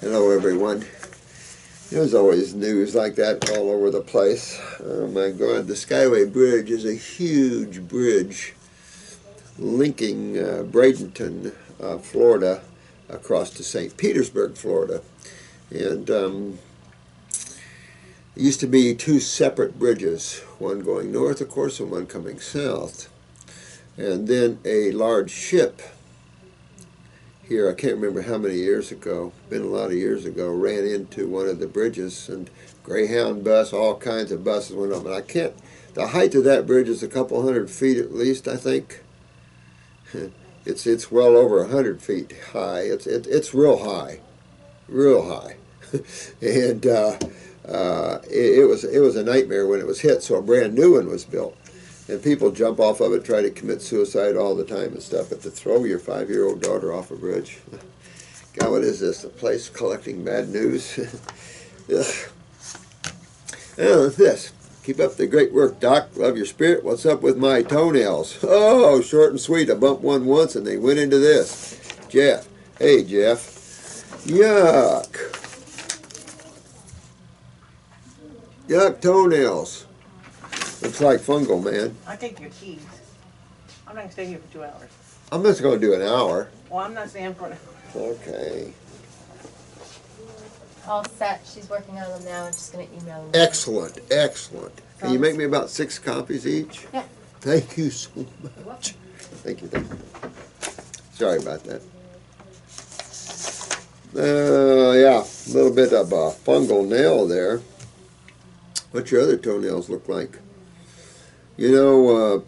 Hello everyone. There's always news like that all over the place. Oh my God, the Skyway Bridge is a huge bridge linking Bradenton, Florida, across to St. Petersburg, Florida. And it used to be two separate bridges, one going north, of course, and one coming south. And then a large ship here, I can't remember how many years ago, been a lot of years ago, ran into one of the bridges, and Greyhound bus, all kinds of buses went up. And I can't, the height of that bridge is a couple hundred feet at least, I think. It's well over 100 feet high. It's real high, real high. And it was a nightmare when it was hit, so a brand new one was built. And people jump off of it, try to commit suicide all the time and stuff. But to throw your 5-year-old daughter off a bridge, God, what is this? A place collecting bad news? Oh, this. Keep up the great work, Doc. Love your spirit. What's up with my toenails? Oh, short and sweet. I bumped one once and they went into this. Jeff. Hey, Jeff. Yuck. Yuck toenails. Looks like fungal, man. I'll take your keys. I'm not going to stay here for 2 hours. I'm just going to do an hour. Well, I'm not staying for an hour. Okay. All set. She's working on them now. I'm just going to email them. Excellent, excellent. Can you make me about 6 copies each? Yeah. Thank you so much. Thank you, thank you. Sorry about that. Yeah, a little bit of a fungal nail there. What's your other toenails look like? You know,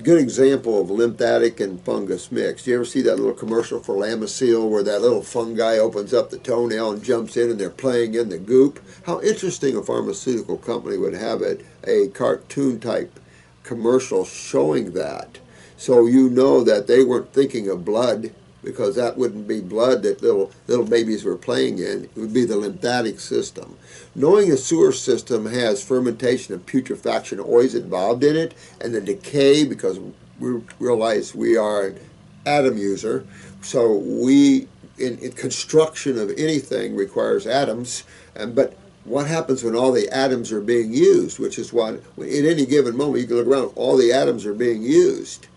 good example of lymphatic and fungus mix. Do you ever see that little commercial for Lamisil where that little fungi opens up the toenail and jumps in and they're playing in the goop? How interesting a pharmaceutical company would have a cartoon type commercial showing that. So you know that they weren't thinking of blood, because that wouldn't be blood that little babies were playing in. It would be the lymphatic system. Knowing a sewer system has fermentation and putrefaction always involved in it, and the decay, because we realize we are an atom user, so we, in construction of anything, requires atoms, but what happens when all the atoms are being used, which is what, at any given moment, you can look around, all the atoms are being used.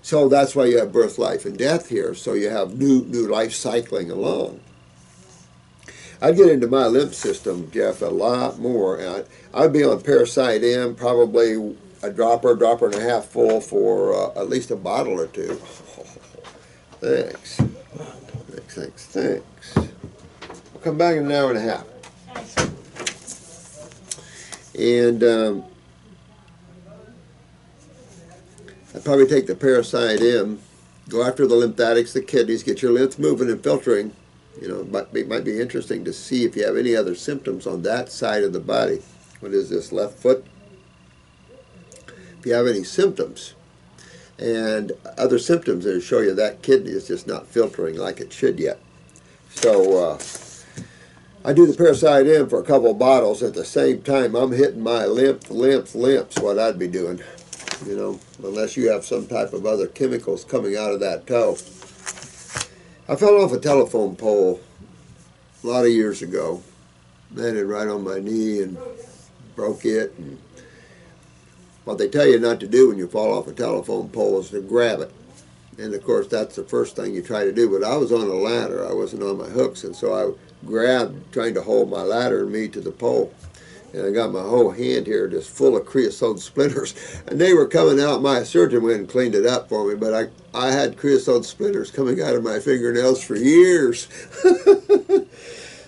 So that's why you have birth, life, and death here. So you have new life cycling along. I'd get into my lymph system, Jeff, a lot more. And I'd be on Parasite M, probably a dropper and a half full for at least a bottle or two. Thanks. Thanks. We'll come back in an hour and a half. And I'd probably take the Parasite M, go after the lymphatics, the kidneys, get your lymph moving and filtering. You know, it might be interesting to see if you have any other symptoms on that side of the body. What is this, left foot? If you have any symptoms, and other symptoms that show you that kidney is just not filtering like it should yet. So I do the Parasite M for a couple of bottles. At the same time, I'm hitting my lymphs, what I'd be doing. You know, unless you have some type of other chemicals coming out of that toe. I fell off a telephone pole a lot of years ago. Landed right on my knee and broke it. And what they tell you not to do when you fall off a telephone pole is to grab it. And of course, that's the first thing you try to do. But I was on a ladder. I wasn't on my hooks. And so I grabbed, trying to hold my ladder and me to the pole. And I got my whole hand here just full of creosote splinters. And they were coming out. My surgeon went and cleaned it up for me. But I had creosote splinters coming out of my fingernails for years.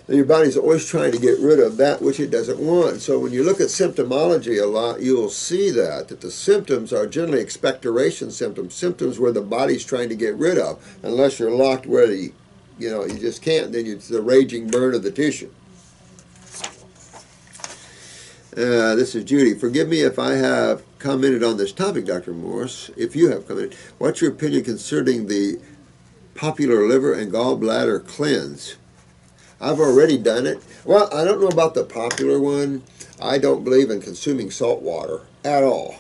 Your body's always trying to get rid of that which it doesn't want. So when you look at symptomology a lot, you'll see that the symptoms are generally expectoration symptoms, symptoms where the body's trying to get rid of. Unless you're locked where you just can't, then it's the raging burn of the tissue. This is Judy. Forgive me if I have commented on this topic, Dr. Morse. If you have commented, what's your opinion concerning the popular liver and gallbladder cleanse? I've already done it. Well, I don't know about the popular one. I don't believe in consuming salt water at all.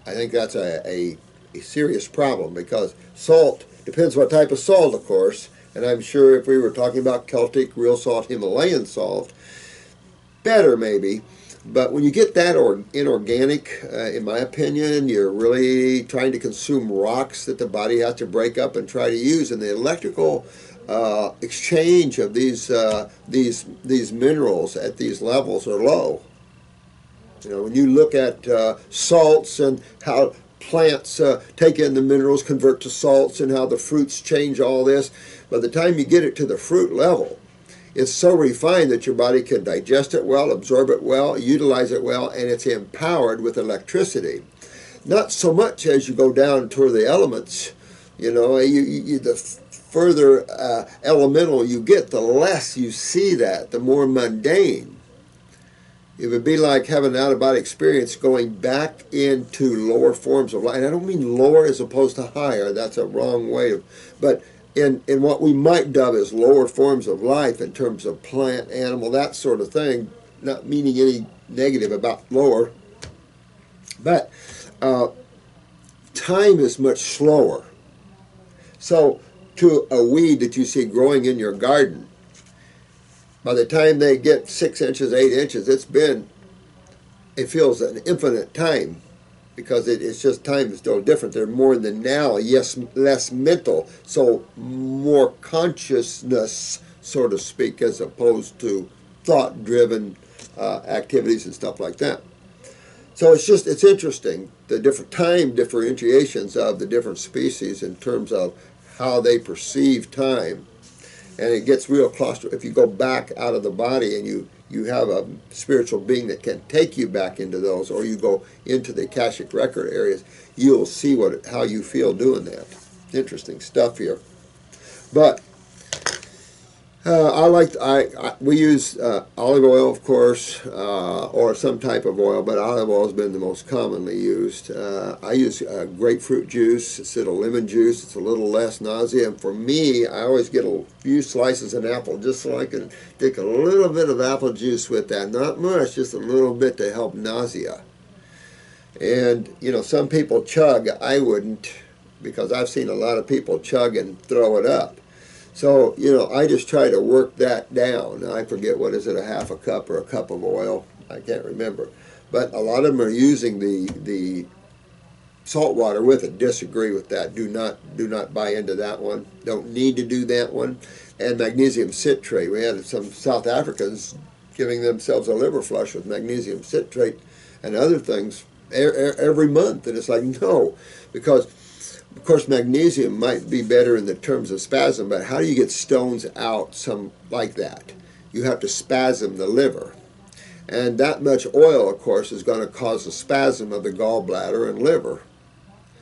I think that's a serious problem, because salt, depends what type of salt, of course, And I'm sure if we were talking about Celtic, real salt, Himalayan salt, better maybe. But when you get that inorganic, in my opinion, you're really trying to consume rocks that the body has to break up and try to use. And the electrical exchange of these minerals at these levels are low. You know, when you look at salts and how plants take in the minerals, convert to salts, and how the fruits change all this, by the time you get it to the fruit level, it's so refined that your body can digest it well, absorb it well, utilize it well, and it's empowered with electricity. Not so much as you go down toward the elements. You know, the further elemental you get, the less you see that, the more mundane. It would be like having an out-of-body experience going back into lower forms of life. And I don't mean lower as opposed to higher. That's a wrong way. But in what we might dub as lower forms of life in terms of plant, animal, that sort of thing, not meaning any negative about lower. But time is much slower. So to a weed that you see growing in your garden, by the time they get 6 inches, 8 inches, it feels an infinite time, because it's just time is still different. They're more in the now, yes, less mental, so more consciousness, so to speak, as opposed to thought-driven activities and stuff like that. So it's interesting, the different time differentiations of the different species in terms of how they perceive time. And it gets real claustrophobic. If you go back out of the body and you have a spiritual being that can take you back into those, or you go into the Akashic record areas, you'll see how you feel doing that. Interesting stuff here. But we use olive oil, of course, or some type of oil, but olive oil has been the most commonly used. I use grapefruit juice instead of lemon juice. It's a little less nausea. And for me, I always get a few slices of apple just so I can take a little bit of apple juice with that. Not much, just a little bit to help nausea. And, you know, some people chug. I wouldn't, because I've seen a lot of people chug and throw it up. So, you know, I just try to work that down. I forget, what is it, a half a cup or a cup of oil? I can't remember. But a lot of them are using the salt water with it. Disagree with that. Do not buy into that one. Don't need to do that one. And magnesium citrate. We had some South Africans giving themselves a liver flush with magnesium citrate and other things every month. And it's like, no, because of course, magnesium might be better in the terms of spasm, but how do you get stones out like that? You have to spasm the liver. And that much oil, of course, is going to cause a spasm of the gallbladder and liver.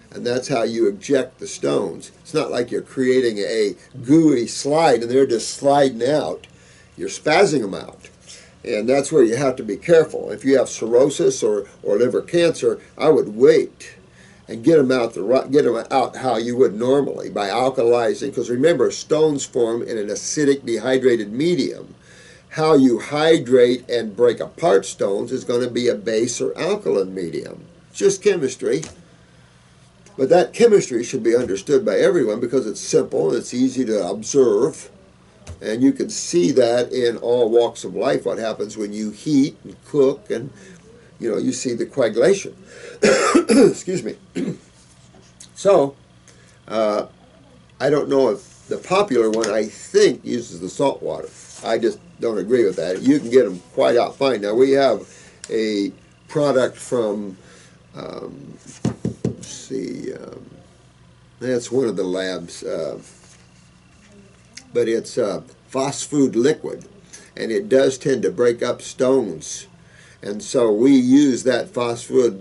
And that's how you eject the stones. It's not like you're creating a gooey slide and they're just sliding out. You're spazzing them out. And that's where you have to be careful. If you have cirrhosis or liver cancer, I would wait and get them out how you would normally, by alkalizing. Because remember, stones form in an acidic, dehydrated medium. How you hydrate and break apart stones is going to be a base or alkaline medium. It's just chemistry. But that chemistry should be understood by everyone because it's simple and it's easy to observe. And you can see that in all walks of life, what happens when you heat and cook, and you know, you see the coagulation. Excuse me. So, I don't know if the popular one, I think, uses the salt water. I just don't agree with that. You can get them quite out fine. Now, we have a product from, let's see, that's one of the labs, but it's phosphate liquid, and it does tend to break up stones. And so we use that phosphate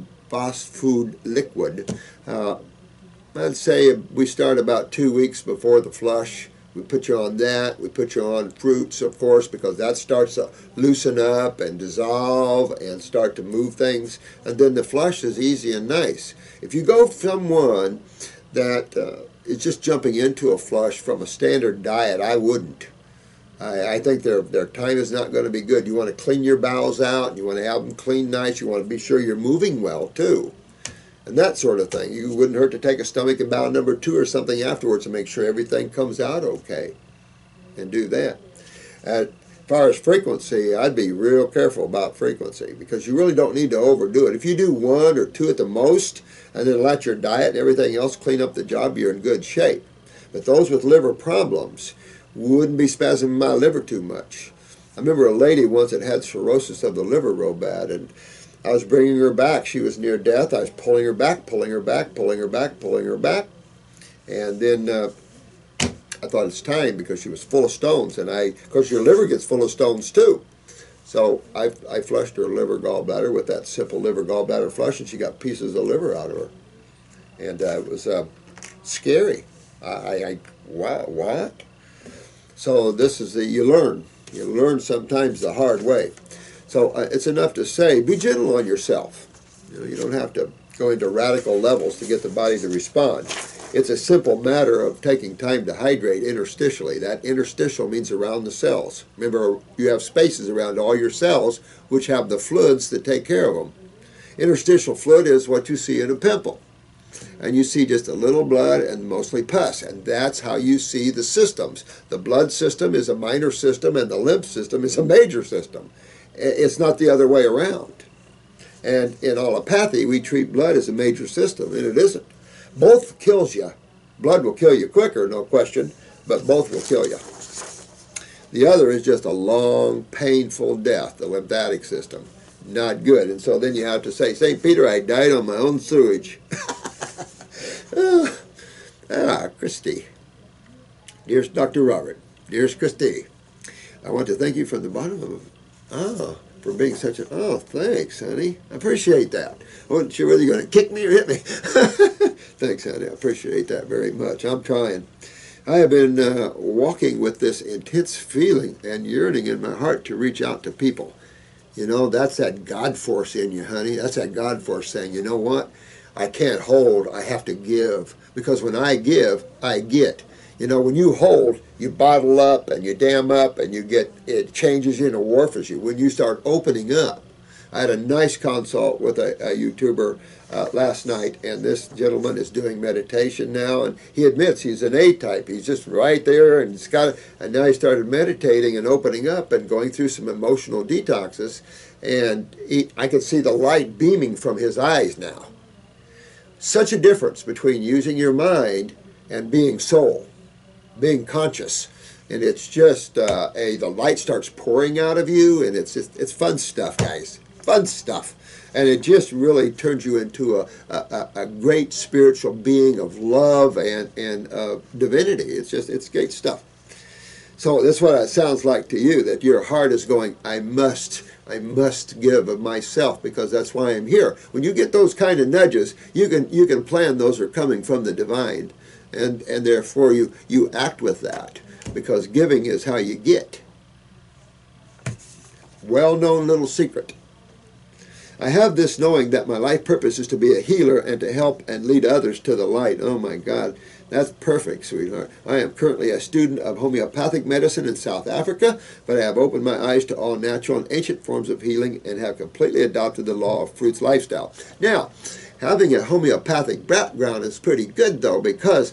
liquid. I'd say we start about 2 weeks before the flush. We put you on that. We put you on fruits, of course, because that starts to loosen up and dissolve and start to move things. And then the flush is easy and nice. If you go someone that is just jumping into a flush from a standard diet, I wouldn't. I think their time is not going to be good. You want to clean your bowels out. You want to have them clean nice. You want to be sure you're moving well, too. And that sort of thing. You wouldn't hurt to take a stomach and bowel number 2 or something afterwards to make sure everything comes out okay. and do that. As far as frequency, I'd be real careful about frequency because you really don't need to overdo it. If you do 1 or 2 at the most and then let your diet and everything else clean up the job, you're in good shape. But those with liver problems wouldn't be spasming my liver too much. I remember a lady once that had cirrhosis of the liver real bad, and I was bringing her back. She was near death. I was pulling her back, pulling her back, pulling her back, pulling her back. And then I thought it's time because she was full of stones. And of course, your liver gets full of stones too. So I flushed her liver gallbladder with that simple liver gallbladder flush, and she got pieces of liver out of her. And it was scary. Wow, what? So this is you learn. You learn sometimes the hard way. So it's enough to say, be gentle on yourself. You don't have to go into radical levels to get the body to respond. It's a simple matter of taking time to hydrate interstitially. That interstitial means around the cells. Remember, you have spaces around all your cells which have the fluids that take care of them. Interstitial fluid is what you see in a pimple. And you see just a little blood and mostly pus. And that's how you see the systems. The blood system is a minor system and the lymph system is a major system. It's not the other way around. And in allopathy, we treat blood as a major system, and it isn't. Both kills you. Blood will kill you quicker, no question, but both will kill you. The other is just a long, painful death, the lymphatic system. Not good. And so then you have to say, St. Peter, I died on my own sewage. Christe. Dearest Dr. Robert. Dearest Christe. I want to thank you from the bottom of for being such a, thanks, honey. I appreciate that. I wasn't sure whether you're going to kick me or hit me. Thanks, honey. I appreciate that very much. I'm trying. I have been walking with this intense feeling and yearning in my heart to reach out to people. You know, that's that God force in you, honey. That's that God force saying, you know what? I can't hold, I have to give. Because when I give, I get. You know, when you hold, you bottle up and you dam up and you get, it changes you and warfs you. When you start opening up, I had a nice consult with a YouTuber last night, and this gentleman is doing meditation now, and he admits he's an A-type. He's just right there, and and now he started meditating and opening up and going through some emotional detoxes, and I could see the light beaming from his eyes now. Such a difference between using your mind and being soul, being conscious. And it's just the light starts pouring out of you, and it's fun stuff, guys. Fun stuff. And it just really turns you into a great spiritual being of love and divinity. It's great stuff. So that's what it sounds like to you, that your heart is going, I must give of myself because that's why I'm here. When you get those kind of nudges, you can plan those are coming from the divine, and therefore you act with that, because giving is how you get. Well-known little secret. I have this knowing that my life purpose is to be a healer and to help and lead others to the light. Oh my God, that's perfect, sweetheart. I am currently a student of homeopathic medicine in South Africa, but I have opened my eyes to all natural and ancient forms of healing and have completely adopted the law of fruits lifestyle. Now, having a homeopathic background is pretty good though, because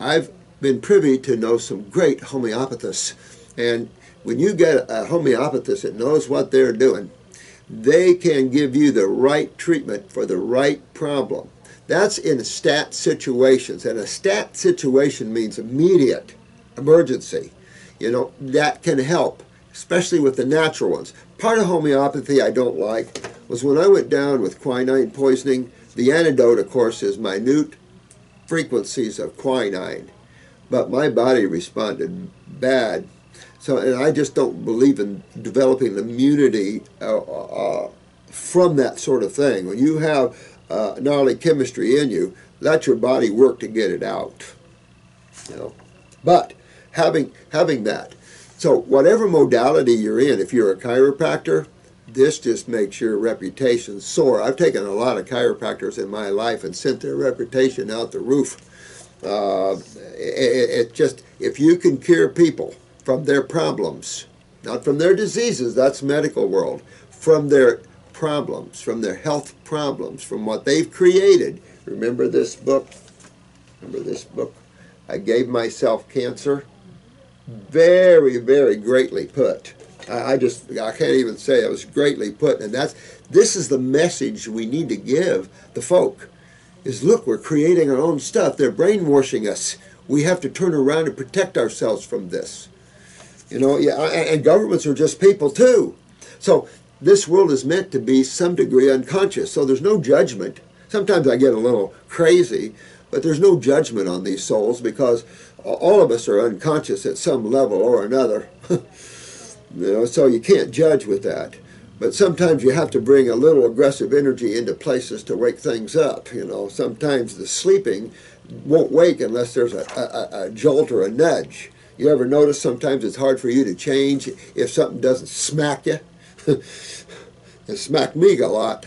I've been privy to know some great homeopathists, and when you get a homeopathist that knows what they're doing, they can give you the right treatment for the right problem. That's in stat situations, and a stat situation means immediate emergency. You know, that can help, especially with the natural ones. Part of homeopathy I don't like was when I went down with quinine poisoning. The antidote, of course, is minute frequencies of quinine, but my body responded bad. So, and I just don't believe in developing immunity from that sort of thing. When you have gnarly chemistry in you, let your body work to get it out. You know, but having that. So whatever modality you're in, if you're a chiropractor, this just makes your reputation soar. I've taken a lot of chiropractors in my life and sent their reputation out the roof. If you can cure people from their problems, not from their diseases, that's medical world, from their problems, from their health problems, from what they've created. Remember this book? Remember this book? I Gave Myself Cancer. very, very greatly put. I can't even say it was greatly put. And this is the message we need to give the folk, is look, we're creating our own stuff. They're brainwashing us. We have to turn around and protect ourselves from this. You know, yeah, and governments are just people too. So this world is meant to be some degree unconscious. So there's no judgment. Sometimes I get a little crazy, but there's no judgment on these souls because all of us are unconscious at some level or another. You know, so you can't judge with that. But sometimes you have to bring a little aggressive energy into places to wake things up. You know, sometimes the sleeping won't wake unless there's a jolt or a nudge. You ever notice sometimes it's hard for you to change if something doesn't smack you? It smacked me a lot.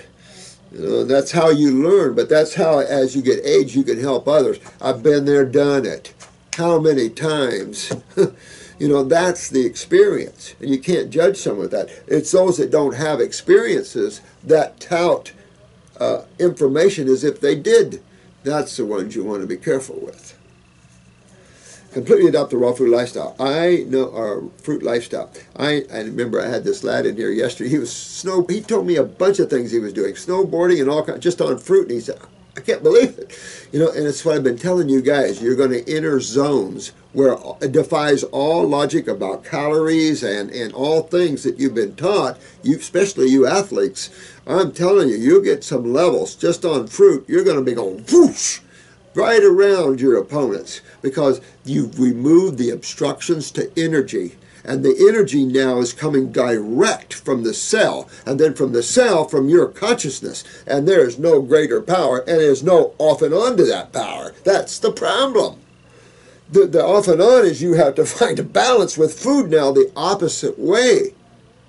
You know, that's how you learn, but that's how, as you get age, you can help others. I've been there, done it. How many times? You know, that's the experience, and you can't judge someone with that. It's those that don't have experiences that tout information as if they did. That's the ones you want to be careful with. Completely adopt the raw food lifestyle. I know our fruit lifestyle. I remember I had this lad in here yesterday. He told me a bunch of things he was doing, snowboarding and all kinds, just on fruit. And he said, I can't believe it. You know, and it's what I've been telling you guys. You're going to enter zones where it defies all logic about calories and all things that you've been taught, especially you athletes. I'm telling you, you'll get some levels just on fruit. You're going to be going whoosh right around your opponents because you've removed the obstructions to energy. And the energy now is coming direct from the cell, and then from the cell, from your consciousness. And there is no greater power, and there's no off and on to that power. That's the problem. The off and on is you have to find a balance with food now the opposite way.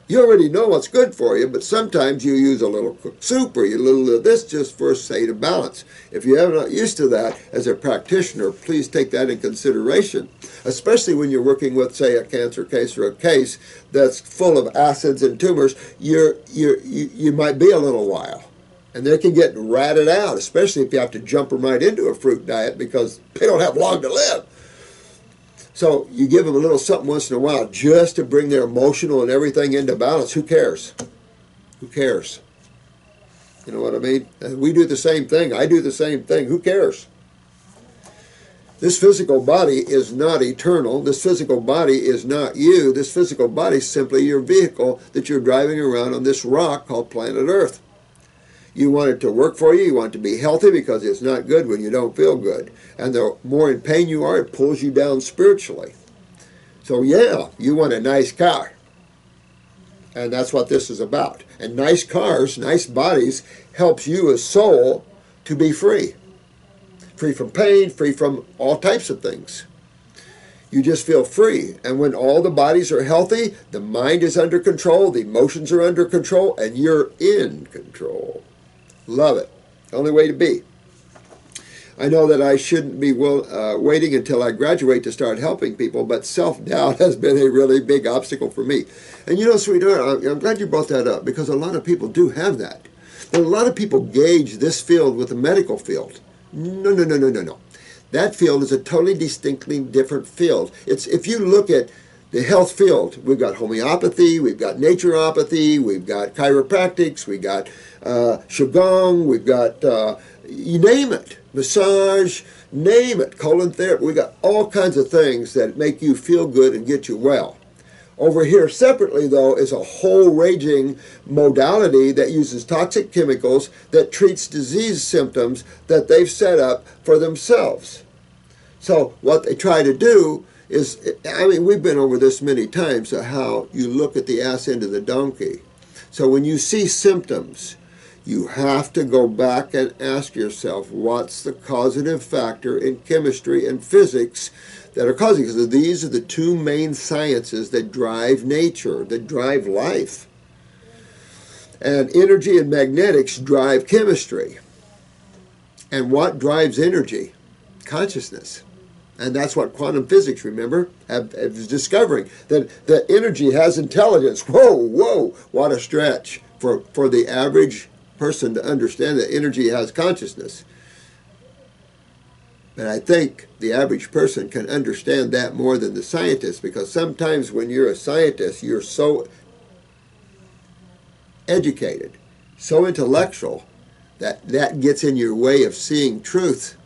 You already know what's good for you, but sometimes you use a little cooked soup or a little of this just for a state of balance. If you're not used to that as a practitioner, please take that in consideration, especially when you're working with, say, a cancer case or a case that's full of acids and tumors. You might be a little while, and they can get ratted out, especially if you have to jump them right into a fruit diet because they don't have long to live. So you give them a little something once in a while just to bring their emotional and everything into balance. Who cares? Who cares? You know what I mean? We do the same thing. I do the same thing. Who cares? This physical body is not eternal. This physical body is not you. This physical body is simply your vehicle that you're driving around on this rock called planet Earth. You want it to work for you. You want it to be healthy because it's not good when you don't feel good. And the more in pain you are, it pulls you down spiritually. So yeah, you want a nice car. And that's what this is about. And nice cars, nice bodies, helps you as soul to be free. Free from pain, free from all types of things. You just feel free. And when all the bodies are healthy, the mind is under control, the emotions are under control, and you're in control. Love it. Only way to be. I know that I shouldn't be waiting until I graduate to start helping people, but self-doubt has been a really big obstacle for me. And you know, sweetheart, I'm glad you brought that up because a lot of people do have that. And a lot of people gauge this field with the medical field. No. That field is a totally distinctly different field. If you look at the health field, we've got homeopathy, we've got naturopathy, we've got chiropractics, we've got qigong, we've got, you name it, massage, name it, colon therapy. We've got all kinds of things that make you feel good and get you well. Over here separately, though, is a whole raging modality that uses toxic chemicals that treats disease symptoms that they've set up for themselves. So what they try to do is, I mean, we've been over this many times, how you look at the ass end of the donkey. So when you see symptoms, you have to go back and ask yourself, what's the causative factor in chemistry and physics that are causing? Because these are the two main sciences that drive nature, that drive life. And energy and magnetics drive chemistry. And what drives energy? Consciousness. And that's what quantum physics, remember, is discovering, that energy has intelligence. Whoa, what a stretch for the average person to understand that energy has consciousness. But I think the average person can understand that more than the scientist, because sometimes when you're a scientist, you're so educated, so intellectual, that gets in your way of seeing truth.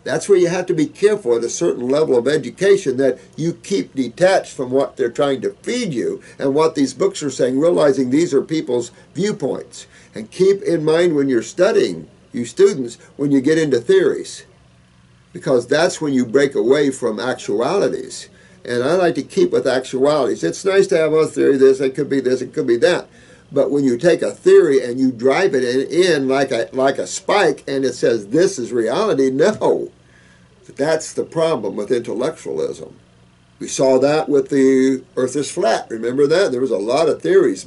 That's where you have to be careful at a certain level of education, that you keep detached from what they're trying to feed you and what these books are saying, realizing these are people's viewpoints. And keep in mind when you're studying, you students, when you get into theories, because that's when you break away from actualities. And I like to keep with actualities. It's nice to have a theory, this, it could be this, it could be that. But when you take a theory and you drive it in like a spike and it says this is reality, no. That's the problem with intellectualism. We saw that with the earth is flat. Remember that? There was a lot of theories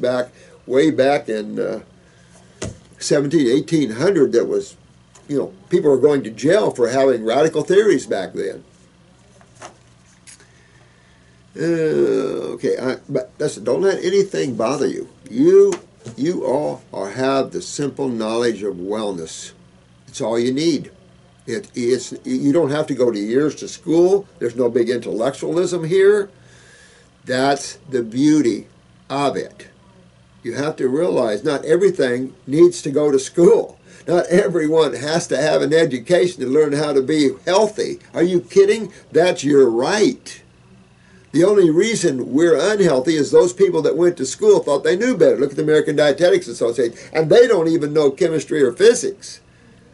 way back in 1800 that was, people were going to jail for having radical theories back then. But listen, don't let anything bother you. You all have the simple knowledge of wellness. It's all you need. You don't have to go to years to school. There's no big intellectualism here. That's the beauty of it. You have to realize not everything needs to go to school. Not everyone has to have an education to learn how to be healthy. Are you kidding? That's your right. The only reason we're unhealthy is those people that went to school thought they knew better. Look at the American Dietetics Association, and they don't even know chemistry or physics.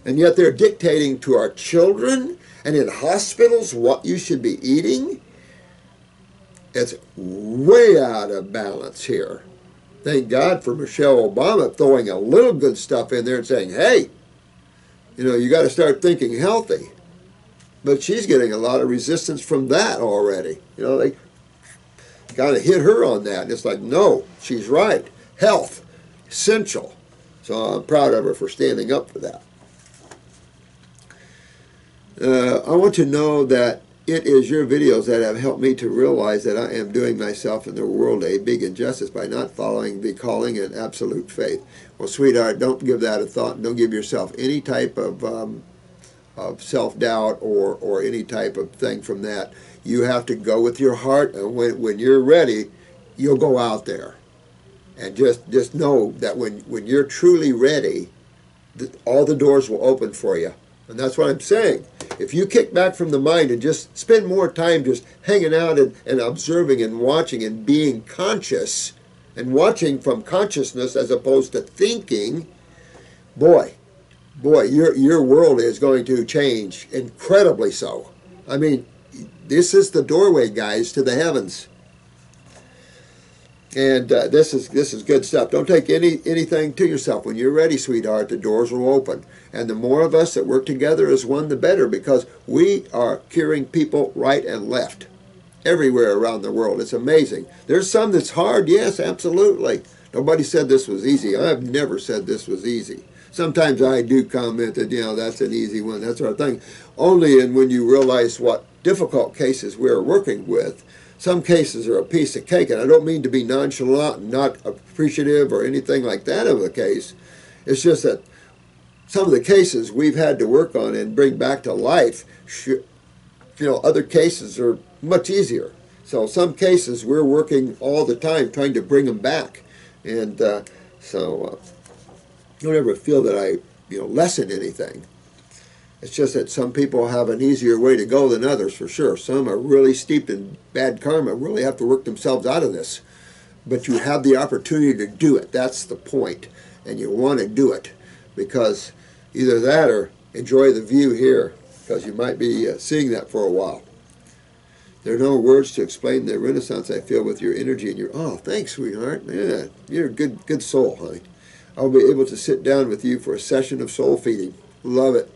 And yet they're dictating to our children and in hospitals what you should be eating. It's way out of balance here. Thank God for Michelle Obama throwing a little good stuff in there and saying, hey, you got to start thinking healthy. But she's getting a lot of resistance from that already. They kind of hit her on that. And it's like, no, she's right. Health, essential. So I'm proud of her for standing up for that. I want to know that it is your videos that have helped me to realize that I am doing myself and the world a big injustice by not following the calling and absolute faith. Well, sweetheart, don't give that a thought. Don't give yourself any type of self-doubt or any type of thing from that. You have to go with your heart, and when you're ready, you'll go out there. And just know that when you're truly ready, all the doors will open for you. And that's what I'm saying. If you kick back from the mind and just spend more time just hanging out and observing and watching and being conscious and watching from consciousness as opposed to thinking, boy, your world is going to change incredibly so. I mean, this is the doorway, guys, to the heavens. And this is good stuff. Don't take anything to yourself. When you're ready, sweetheart, the doors will open. And the more of us that work together as one, the better, because we are curing people right and left, everywhere around the world. It's amazing. There's some that's hard, yes, absolutely. Nobody said this was easy. I've never said this was easy. Sometimes I do comment that, that's an easy one, that sort of thing. Only when you realize what difficult cases we're working with. Some cases are a piece of cake, and I don't mean to be nonchalant and not appreciative or anything like that of the case. It's just that some of the cases we've had to work on and bring back to life, other cases are much easier. So some cases we're working all the time trying to bring them back. And don't ever feel that I lessen anything. It's just that some people have an easier way to go than others, for sure. Some are really steeped in bad karma, really have to work themselves out of this. But you have the opportunity to do it. That's the point. And you want to do it, because either that or enjoy the view here, because you might be seeing that for a while. There are no words to explain the renaissance I feel with your energy and your... Oh, thanks, sweetheart. Yeah, you're a good soul, honey. I'll be able to sit down with you for a session of soul feeding. Love it.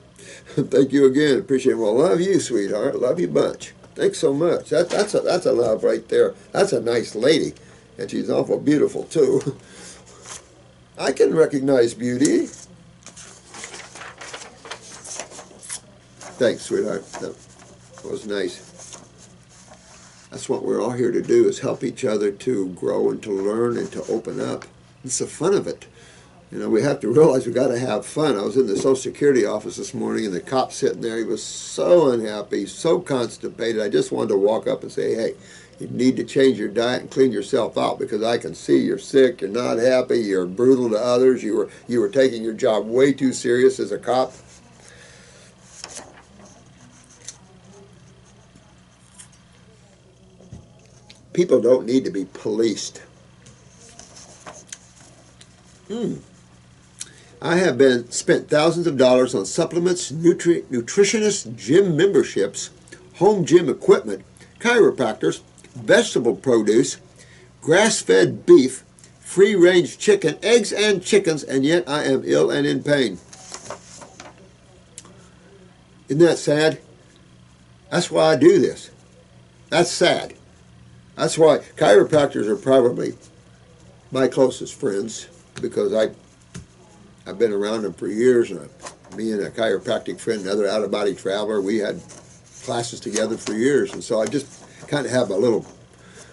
Thank you again. Appreciate it. Well, love you, sweetheart. Love you bunch. Thanks so much. That's a love right there. That's a nice lady. And she's awful beautiful, too. I can recognize beauty. Thanks, sweetheart. That was nice. That's what we're all here to do, is help each other to grow and to learn and to open up. It's the fun of it. You know, we have to realize we got to have fun. I was in the Social Security office this morning, and the cop sitting there, he was so unhappy, so constipated. I just wanted to walk up and say, hey, you need to change your diet and clean yourself out, because I can see you're sick, you're not happy, you're brutal to others, you were taking your job way too serious as a cop. People don't need to be policed. I have spent thousands of dollars on supplements, nutritionists, gym memberships, home gym equipment, chiropractors, vegetable produce, grass-fed beef, free-range chicken, eggs and chickens, and yet I am ill and in pain. Isn't that sad? That's why I do this. That's sad. That's why chiropractors are probably my closest friends, because I've been around them for years, and me and a chiropractic friend, another out-of-body traveler, we had classes together for years, and so I just kind of have a little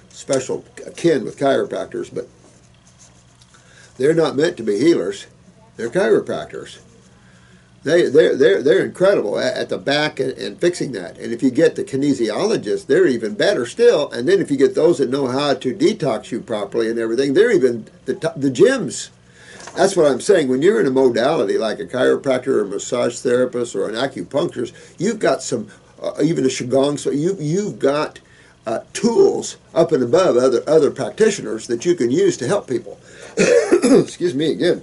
special kin with chiropractors, but they're not meant to be healers. They're chiropractors. They're incredible at the back and fixing that. And if you get the kinesiologists, they're even better still. And then if you get those that know how to detox you properly and everything, they're even the gyms. That's what I'm saying. When you're in a modality like a chiropractor or a massage therapist or an acupuncturist, you've got some, even a qigong, so you've got tools up and above other practitioners that you can use to help people. Excuse me again.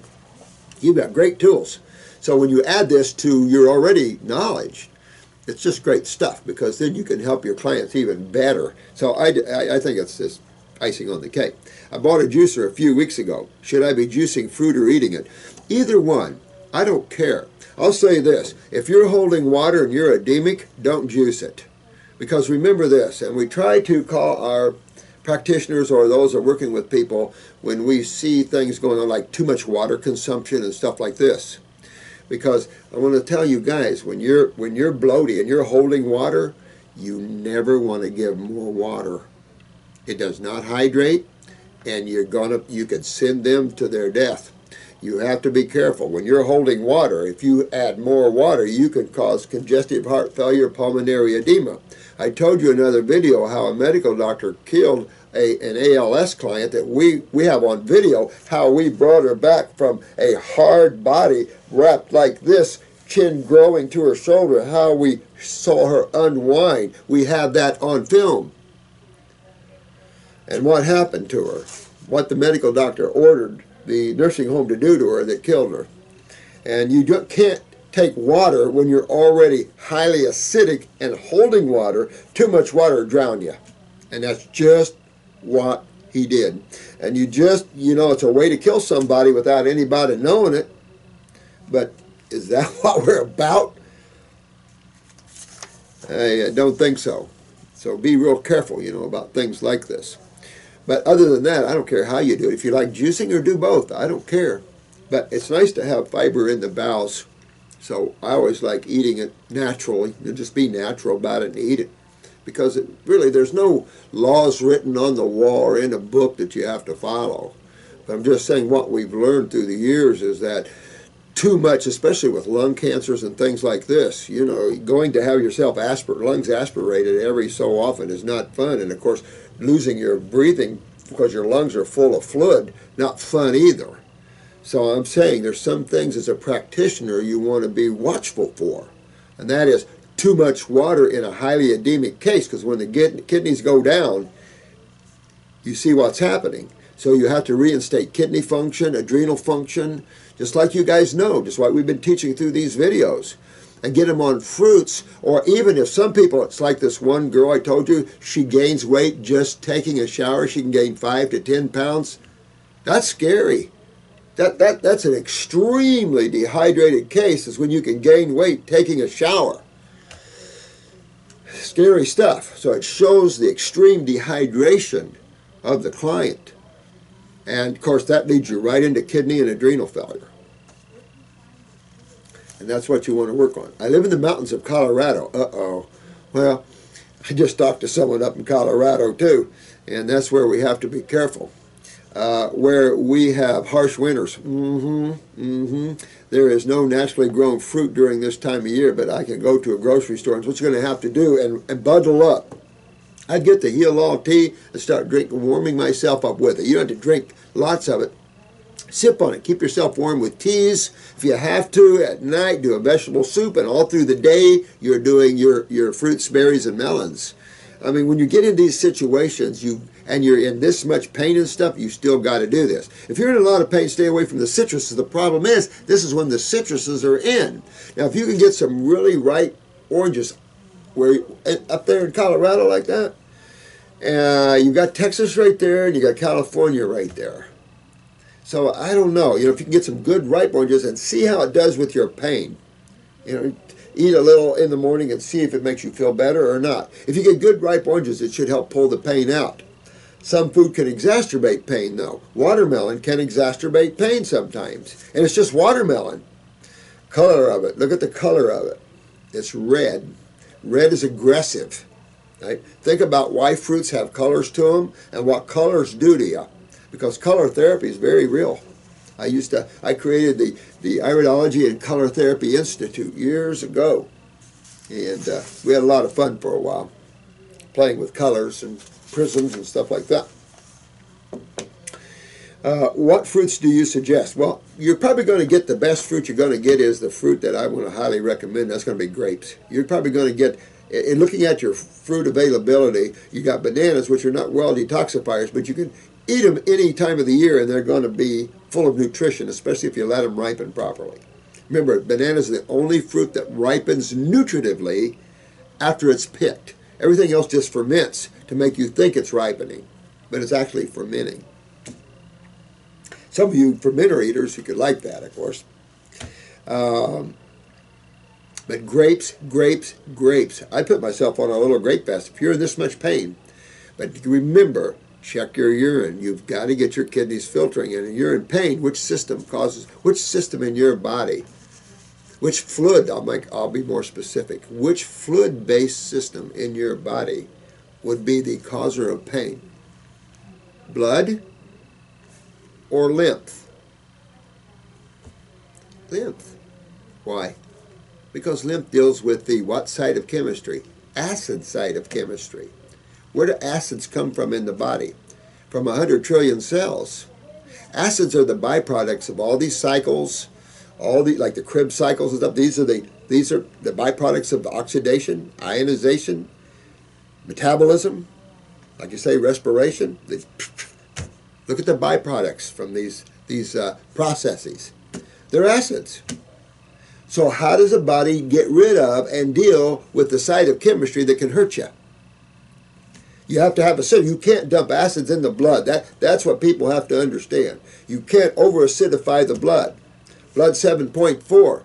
You've got great tools. So when you add this to your already knowledge, it's just great stuff, because then you can help your clients even better. So I think it's just icing on the cake. I bought a juicer a few weeks ago. Should I be juicing fruit or eating it? Either one. I don't care. I'll say this. If you're holding water and you're edemic, don't juice it. Because remember this, and we try to call our practitioners or those that are working with people when we see things going on like too much water consumption and stuff like this. Because I want to tell you guys, when you're bloaty and you're holding water, you never want to give more water. It does not hydrate, and you could send them to their death. You have to be careful. When you're holding water, if you add more water, you can cause congestive heart failure, pulmonary edema. I told you in another video how a medical doctor killed an ALS client that we have on video, how we brought her back from a hard body wrapped like this, chin growing to her shoulder, how we saw her unwind. We have that on film. And what happened to her, what the medical doctor ordered the nursing home to do to her that killed her. And you can't take water when you're already highly acidic and holding water. Too much water will drown you. And that's just what he did. And it's a way to kill somebody without anybody knowing it. But is that what we're about? I don't think so. So be real careful, about things like this. But other than that, I don't care how you do it. If you like juicing or do both, I don't care. But it's nice to have fiber in the bowels. So I always like eating it naturally. You just be natural about it and eat it. Because there's no laws written on the wall or in a book that you have to follow. But I'm just saying what we've learned through the years is that too much, especially with lung cancers and things like this, going to have yourself lungs aspirated every so often is not fun. And of course, losing your breathing because your lungs are full of fluid, not fun either. So I'm saying there's some things as a practitioner you want to be watchful for. And that is too much water in a highly edemic case, because when the kidneys go down, you see what's happening. So you have to reinstate kidney function, adrenal function, just like you guys know, just like we've been teaching through these videos. And get them on fruits, or even if some people, it's like this one girl I told you, she gains weight just taking a shower, she can gain 5 to 10 pounds. That's scary. That's an extremely dehydrated case, is when you can gain weight taking a shower. Scary stuff. So it shows the extreme dehydration of the client. And of course that leads you right into kidney and adrenal failure. And that's what you want to work on. I live in the mountains of Colorado. Uh-oh. Well, I just talked to someone up in Colorado too, and that's where we have to be careful. where we have harsh winters. There is no naturally grown fruit during this time of year, but I can go to a grocery store, and what's going to have to do and bundle up. I'd get the heel all tea and start warming myself up with it. You don't have to drink lots of it. Sip on it. Keep yourself warm with teas. If you have to, at night, do a vegetable soup, and all through the day, you're doing your fruits, berries, and melons. I mean, when you get in these situations, and you're in this much pain and stuff, you still got to do this. If you're in a lot of pain, stay away from the citruses. The problem is, this is when the citruses are in. Now, if you can get some really ripe oranges up there in Colorado like that, you've got Texas right there, and you got California right there. So I don't know. If you can get some good ripe oranges and see how it does with your pain. Eat a little in the morning and see if it makes you feel better or not. If you get good ripe oranges, it should help pull the pain out. Some food can exacerbate pain, though. Watermelon can exacerbate pain sometimes. And it's just watermelon. Color of it. Look at the color of it. It's red. Red is aggressive. Right? Think about why fruits have colors to them and what colors do to you. Because color therapy is very real. I created the Iridology and Color Therapy Institute years ago. And we had a lot of fun for a while, playing with colors and prisms and stuff like that. What fruits do you suggest? Well, you're probably going to get the best fruit you're going to get is the fruit that I want to highly recommend. That's going to be grapes. You're probably going to get, in looking at your fruit availability, you got bananas, which are not well detoxifiers, but you can eat them any time of the year and they're going to be full of nutrition, especially if you let them ripen properly. Remember, bananas are the only fruit that ripens nutritively after it's picked. Everything else just ferments to make you think it's ripening, but it's actually fermenting. Some of you fermenter eaters, you could like that, of course. But grapes, grapes, grapes. I put myself on a little grape fast if you're in this much pain. But remember, check your urine. You've got to get your kidneys filtering. And if you're in pain, which system in your body, which fluid, I'll be more specific, which fluid-based system in your body would be the causer of pain? Blood or lymph? Lymph. Why? Because lymph deals with the what side of chemistry? Acid side of chemistry. Where do acids come from in the body? From 100 trillion cells. Acids are the byproducts of all these cycles, like the Krebs cycles and stuff. These are the byproducts of oxidation, ionization, metabolism, like you say, respiration. Look at the byproducts from these processes. They're acids. So how does a body get rid of and deal with the side of chemistry that can hurt you? You have to have a system. You can't dump acids in the blood. That's what people have to understand. You can't over-acidify the blood. Blood 7.4.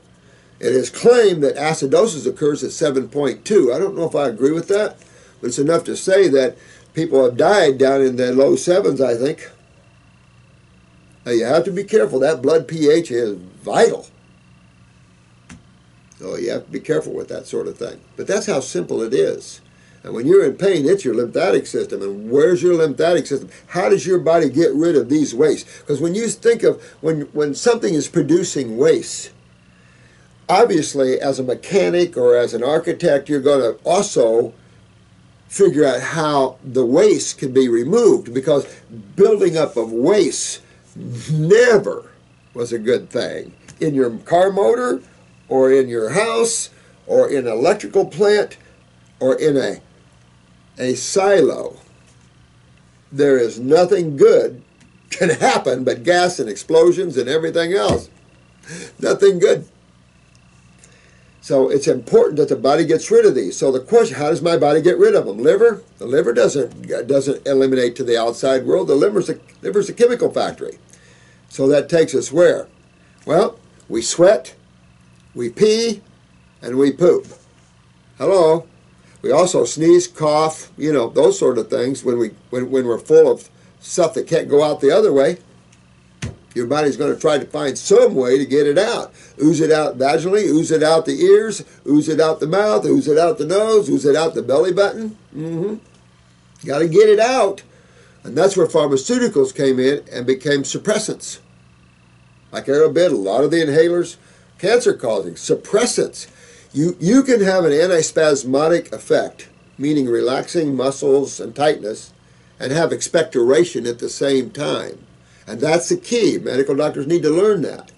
It is claimed that acidosis occurs at 7.2. I don't know if I agree with that, but it's enough to say that people have died down in the low 7s, I think. Now you have to be careful. That blood pH is vital. So you have to be careful with that sort of thing. But that's how simple it is. And when you're in pain, it's your lymphatic system. And where's your lymphatic system? How does your body get rid of these wastes? Because when you think of when something is producing waste, obviously as a mechanic or as an architect, you're going to also figure out how the waste can be removed, because building up of waste never was a good thing. In your car motor, or in your house, or in an electrical plant, or in a silo, there is nothing good can happen but gas and explosions and everything else. Nothing good. So it's important that the body gets rid of these. So the question, how does my body get rid of them? Liver? The liver doesn't eliminate to the outside world. The liver's a chemical factory. So that takes us where? Well, we sweat, we pee, and we poop. Hello? We also sneeze, cough, those sort of things when we're full of stuff that can't go out the other way. Your body's going to try to find some way to get it out. Ooze it out vaginally, ooze it out the ears, ooze it out the mouth, ooze it out the nose, ooze it out the belly button. Got to get it out. And that's where pharmaceuticals came in and became suppressants. Like Arabid, a lot of the inhalers, cancer-causing, suppressants. You can have an antispasmodic effect, meaning relaxing muscles and tightness, and have expectoration at the same time. And that's the key. Medical doctors need to learn that.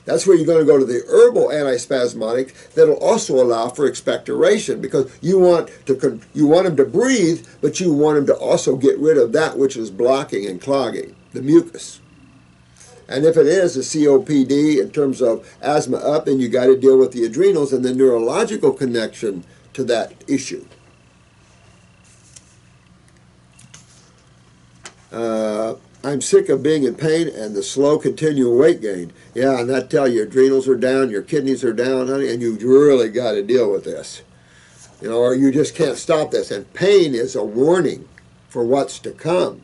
That's where you're going to go to the herbal antispasmodic that'll also allow for expectoration, because you want them to breathe, but you want them to also get rid of that which is blocking and clogging, the mucus. And if it is a COPD in terms of asthma up, then you got to deal with the adrenals and the neurological connection to that issue. I'm sick of being in pain and the slow continual weight gain. Yeah, and that tell you your adrenals are down, your kidneys are down, honey, and you really got to deal with this. You know, or you just can't stop this. And pain is a warning for what's to come.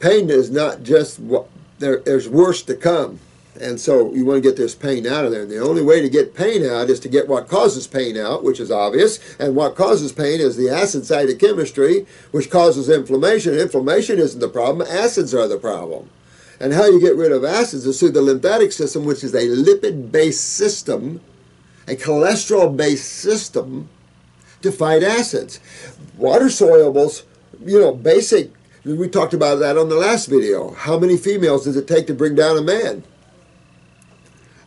Pain is not just what there's worse to come. And so you want to get this pain out of there. And the only way to get pain out is to get what causes pain out, which is obvious. And what causes pain is the acid side of chemistry, which causes inflammation. Inflammation isn't the problem. Acids are the problem. And how you get rid of acids is through the lymphatic system, which is a lipid-based system, a cholesterol-based system to fight acids. Water solubles, you know, basic. We talked about that on the last video. How many females does it take to bring down a man?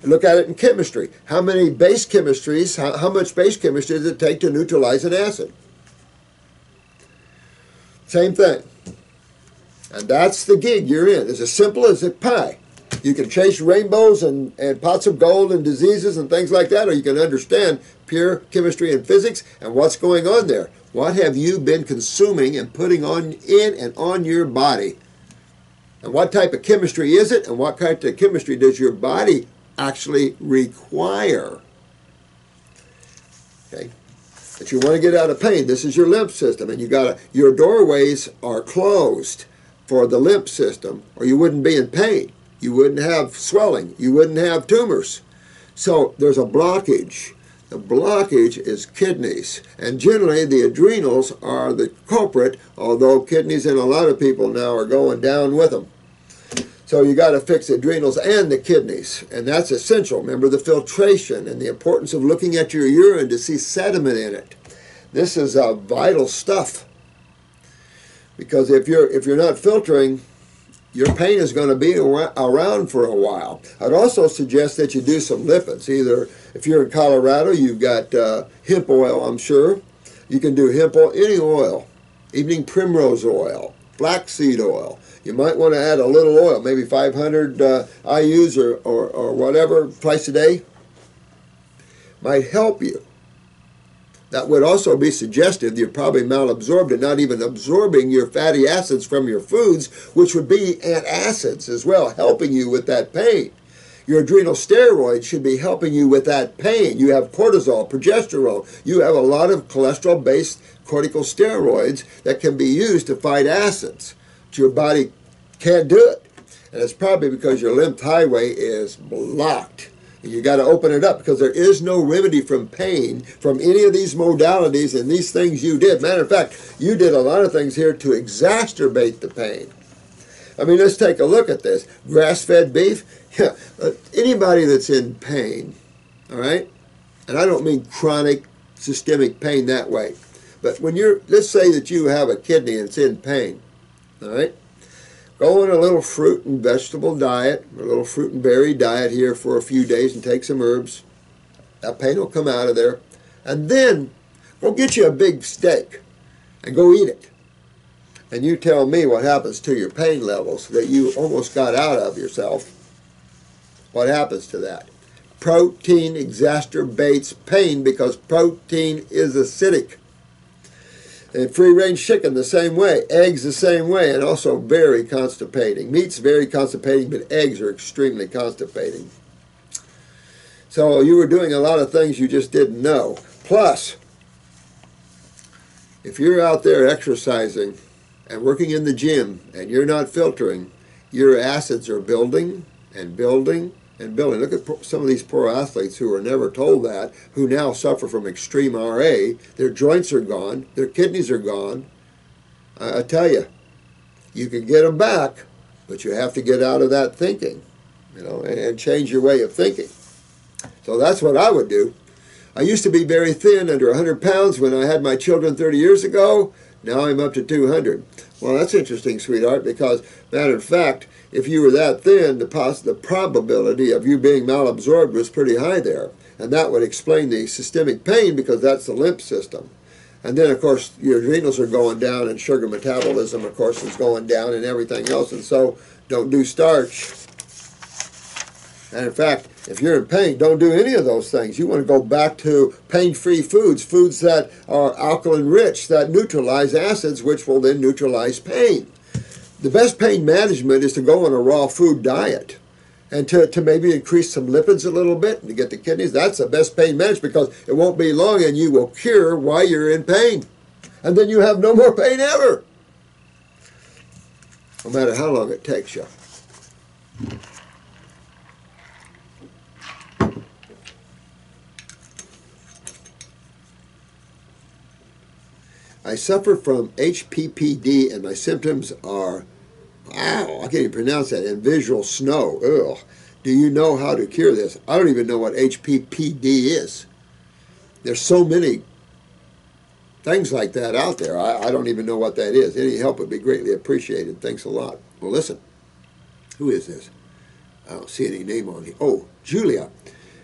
Look at it in chemistry. How many base chemistries, how much base chemistry does it take to neutralize an acid? Same thing. And that's the gig you're in. It's as simple as a pie. You can chase rainbows and pots of gold and diseases and things like that, or you can understand pure chemistry and physics and what's going on there. What have you been consuming and putting in and on your body? And what type of chemistry is it? And what type of chemistry does your body actually require? Okay, if you want to get out of pain, this is your lymph system, and your doorways are closed for the lymph system, or you wouldn't be in pain. You wouldn't have swelling. You wouldn't have tumors. So there's a blockage. The blockage is kidneys, and generally the adrenals are the culprit, although kidneys in a lot of people now are going down with them. So you got to fix the adrenals and the kidneys, and that's essential. Remember the filtration and the importance of looking at your urine to see sediment in it. This is vital stuff, because if you're not filtering, your pain is going to be around for a while. I'd also suggest that you do some lipids. Either if you're in Colorado, you've got hemp oil, I'm sure. You can do hemp oil, any oil, evening primrose oil, flaxseed oil. You might want to add a little oil, maybe 500 IUs or whatever, twice a day. Might help you. That would also be suggestive. You're probably malabsorbed and not even absorbing your fatty acids from your foods, which would be antacids as well, helping you with that pain. Your adrenal steroids should be helping you with that pain. You have cortisol, progesterone. You have a lot of cholesterol-based corticosteroids that can be used to fight acids. But your body can't do it. And it's probably because your lymph highway is blocked. And you got to open it up, because there is no remedy from pain from any of these modalities and these things you did. Matter of fact, you did a lot of things here to exacerbate the pain. I mean, let's take a look at this. Grass-fed beef. Yeah, anybody that's in pain, all right? And I don't mean chronic systemic pain that way. But when let's say that you have a kidney and it's in pain, all right? Go on a little fruit and vegetable diet, a little fruit and berry diet here for a few days, and take some herbs. That pain will come out of there. And then go get you a big steak and go eat it. And you tell me what happens to your pain levels that you almost got out of yourself. What happens to that? Protein exacerbates pain because protein is acidic. And free-range chicken the same way, eggs the same way, and also very constipating. Meat's very constipating, but eggs are extremely constipating. So you were doing a lot of things you just didn't know. Plus, if you're out there exercising and working in the gym and you're not filtering, your acids are building and building and building. Look at some of these poor athletes who were never told that, who now suffer from extreme RA. Their joints are gone. Their kidneys are gone. I tell you, You can get them back, but you have to get out of that thinking, you know, and change your way of thinking. So that's what I would do. I used to be very thin, under 100 pounds, when I had my children 30 years ago. Now I'm up to 200. Well, that's interesting, sweetheart, because, matter of fact, if you were that thin, the probability of you being malabsorbed was pretty high there. And that would explain the systemic pain, because that's the lymph system. And then, of course, your adrenals are going down, and sugar metabolism, of course, is going down, and everything else. And so, don't do starch. And in fact, if you're in pain, don't do any of those things. You want to go back to pain-free foods, foods that are alkaline-rich, that neutralize acids, which will then neutralize pain. The best pain management is to go on a raw food diet and to maybe increase some lipids a little bit and to get the kidneys. That's the best pain management, because it won't be long and you will cure while you're in pain. And then you have no more pain ever, no matter how long it takes you. I suffer from HPPD, and my symptoms are, wow, I can't even pronounce that, and visual snow. Ugh. Do you know how to cure this? I don't even know what HPPD is. There's so many things like that out there. I don't even know what that is. Any help would be greatly appreciated. Thanks a lot. Well, listen. Who is this? I don't see any name on here. Oh, Julia.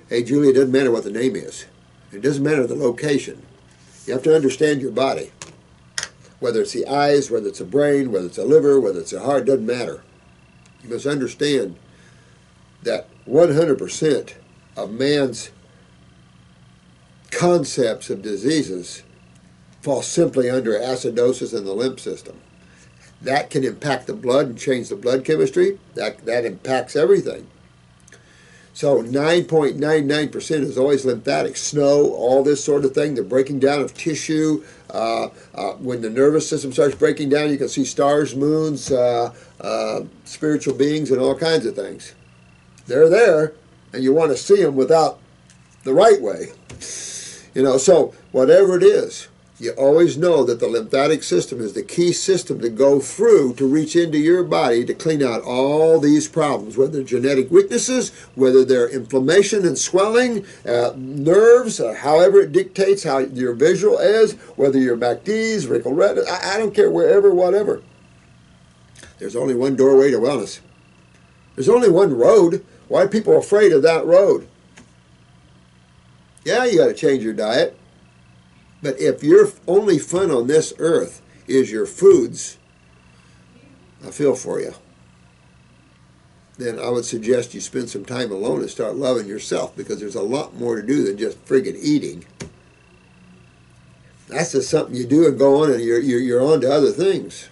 Hey, Julia, it doesn't matter what the name is. It doesn't matter the location. You have to understand your body. Whether it's the eyes, whether it's the brain, whether it's the liver, whether it's the heart, doesn't matter. You must understand that 100% of man's concepts of diseases fall simply under acidosis in the lymph system. That can impact the blood and change the blood chemistry. That impacts everything. So 9.99% is always lymphatic. Snow, all this sort of thing, the breaking down of tissue. When the nervous system starts breaking down, you can see stars, moons, spiritual beings, and all kinds of things. They're there, and you want to see them without the right way. You know, so whatever it is, you always know that the lymphatic system is the key system to go through to reach into your body to clean out all these problems, whether they're genetic weaknesses, whether they're inflammation and swelling, nerves, however it dictates how your visual is, whether you're MACDs, wrinkle retina, I don't care, wherever, whatever. There's only one doorway to wellness. There's only one road. Why are people afraid of that road? Yeah, you got to change your diet. But if your only fun on this earth is your foods, I feel for you. Then I would suggest you spend some time alone and start loving yourself, because there's a lot more to do than just friggin' eating. That's just something you do and go on, and you're on to other things.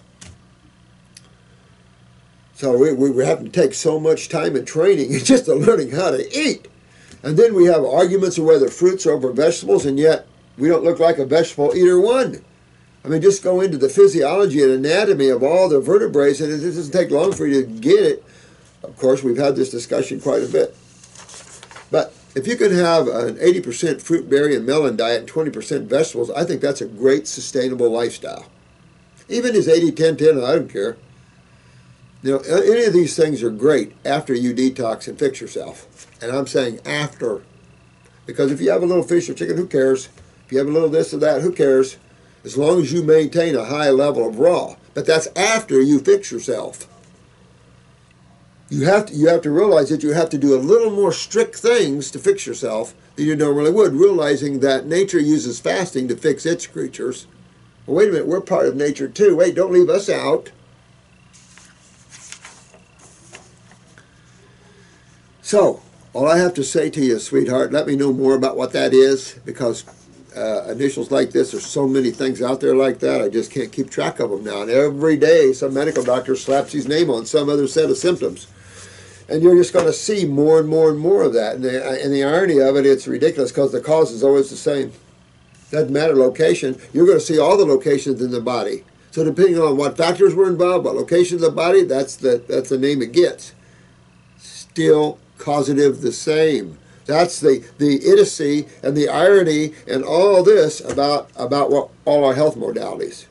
So we're having to take so much time and training just to learning how to eat. And then we have arguments of whether fruits are over vegetables, and yet we don't look like a vegetable either one. I mean, just go into the physiology and anatomy of all the vertebrae, and it doesn't take long for you to get it. Of course, we've had this discussion quite a bit. But if you can have an 80% fruit, berry, and melon diet and 20% vegetables, I think that's a great sustainable lifestyle. Even as 80-10-10, I don't care. You know, any of these things are great after you detox and fix yourself. And I'm saying after. Because if you have a little fish or chicken, who cares? If you have a little this or that, who cares? As long as you maintain a high level of raw. But that's after you fix yourself. You have to realize that you have to do a little more strict things to fix yourself than you normally would, realizing that nature uses fasting to fix its creatures. Well, wait a minute, we're part of nature too. Wait, don't leave us out. So, all I have to say to you, sweetheart, let me know more about what that is, because initials like this, there's so many things out there like that, I just can't keep track of them now. And every day, some medical doctor slaps his name on some other set of symptoms. And you're just going to see more and more and more of that. And the irony of it, it's ridiculous, because the cause is always the same. Doesn't matter location. You're going to see all the locations in the body. So depending on what factors were involved, what location of the body, that's the name it gets. Still causative the same. That's the idiocy and the irony and all this about what all our health modalities.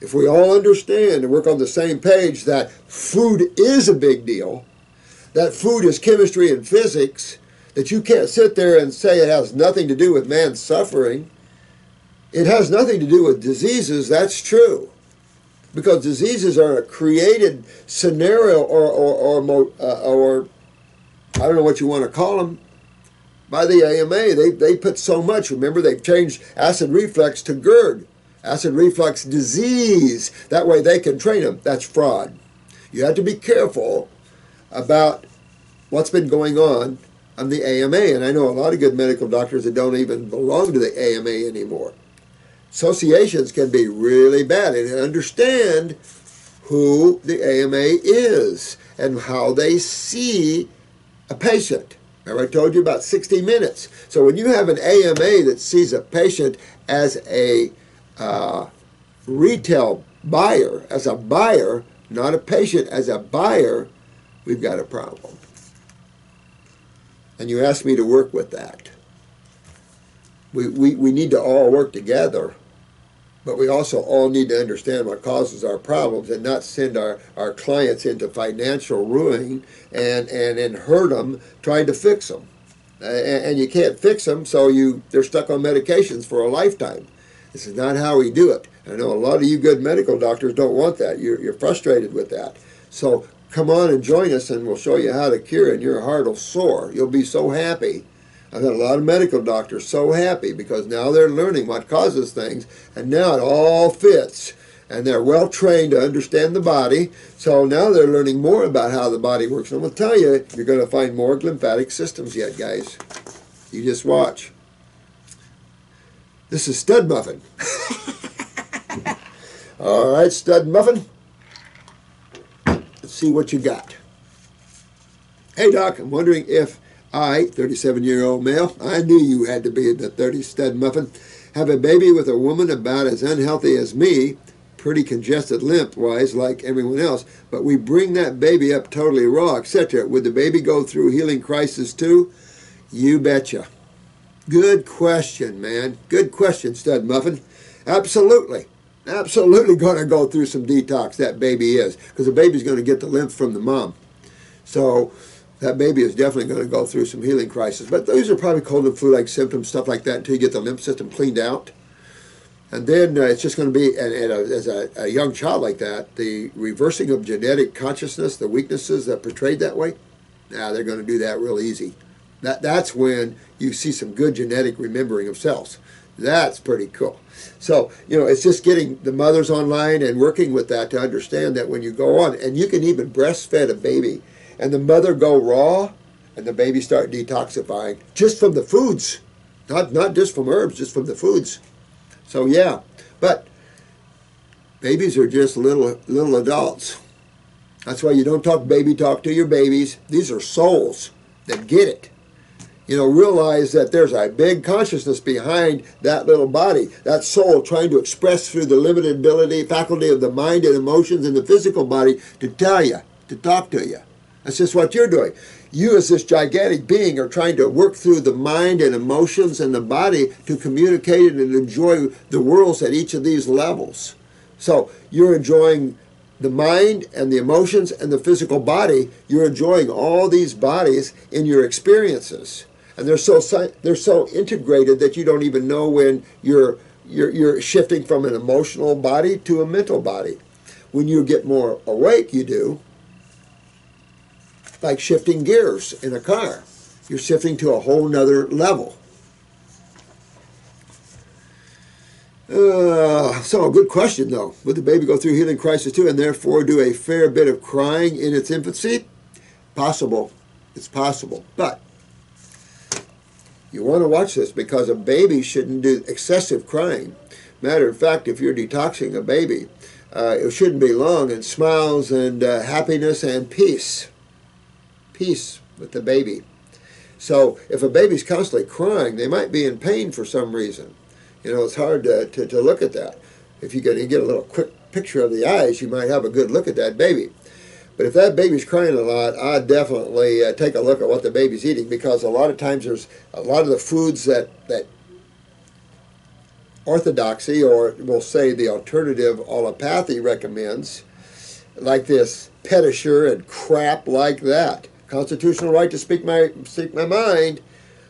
if we all understand and work on the same page that food is a big deal, that food is chemistry and physics, that you can't sit there and say it has nothing to do with man's suffering. It has nothing to do with diseases, that's true. Because diseases are a created scenario or I don't know what you want to call them, by the AMA. They put so much. Remember, they've changed acid reflux to GERD, acid reflux disease. That way they can train them. That's fraud. You have to be careful about what's been going on the AMA. And I know a lot of good medical doctors that don't even belong to the AMA anymore. Associations can be really bad. And understand who the AMA is and how they see a patient. Remember I told you about 60 minutes. So when you have an AMA that sees a patient as a retail buyer, as a buyer, not a patient, as a buyer, we've got a problem. And you asked me to work with that. We need to all work together, but we also all need to understand what causes our problems and not send our clients into financial ruin and hurt them trying to fix them. And you can't fix them, so they're stuck on medications for a lifetime. This is not how we do it. I know a lot of you good medical doctors don't want that. You're frustrated with that. So come on and join us, and we'll show you how to cure, and your heart will soar. You'll be so happy. I've had a lot of medical doctors so happy because now they're learning what causes things, and now it all fits. And they're well trained to understand the body, so now they're learning more about how the body works. And I'm going to tell you, you're going to find more lymphatic systems yet, guys. You just watch. This is Stud Muffin. All right, Stud Muffin. Let's see what you got. Hey, Doc, I'm wondering if I, 37-year-old male, I knew you had to be in the 30s, Stud Muffin, have a baby with a woman about as unhealthy as me, pretty congested lymph-wise like everyone else, but we bring that baby up totally raw, etc. Would the baby go through healing crisis too? You betcha. Good question, man. Good question, Stud Muffin. Absolutely. Absolutely going to go through some detox, that baby is, because the baby's going to get the lymph from the mom. So that baby is definitely going to go through some healing crisis. But those are probably cold and flu-like symptoms, stuff like that, until you get the lymph system cleaned out. And then it's just going to be, as a young child like that, the reversing of genetic consciousness, the weaknesses that portrayed that way, they're going to do that real easy. That's when you see some good genetic remembering of cells. That's pretty cool. So, it's just getting the mothers online and working with that to understand that when you go on, and you can even breastfeed a baby, and the mother go raw, and the baby start detoxifying just from the foods, not just from herbs, just from the foods. So yeah, but babies are just little adults. That's why you don't talk baby talk to your babies. These are souls that get it. Realize that there's a big consciousness behind that little body, that soul trying to express through the limited ability, faculty of the mind and emotions in the physical body to tell you, to talk to you. That's just what you're doing. You as this gigantic being are trying to work through the mind and emotions and the body to communicate and enjoy the worlds at each of these levels. So you're enjoying the mind and the emotions and the physical body. You're enjoying all these bodies in your experiences. And they're so integrated that you don't even know when you're shifting from an emotional body to a mental body. When you get more awake, you do. Like shifting gears in a car. You're shifting to a whole nother level. So a good question though. Would the baby go through healing crisis too and therefore do a fair bit of crying in its infancy? Possible. It's possible. But you want to watch this because a baby shouldn't do excessive crying. Matter of fact, if you're detoxing a baby, it shouldn't be long, and smiles and happiness and peace. Peace with the baby. So if a baby's constantly crying, they might be in pain for some reason. It's hard to look at that. If you get a little quick picture of the eyes, you might have a good look at that baby. But if that baby's crying a lot, I'd definitely take a look at what the baby's eating, because a lot of times there's a lot of the foods that orthodoxy, or we'll say the alternative allopathy recommends, like this pedicure and crap like that. Constitutional right to speak my mind,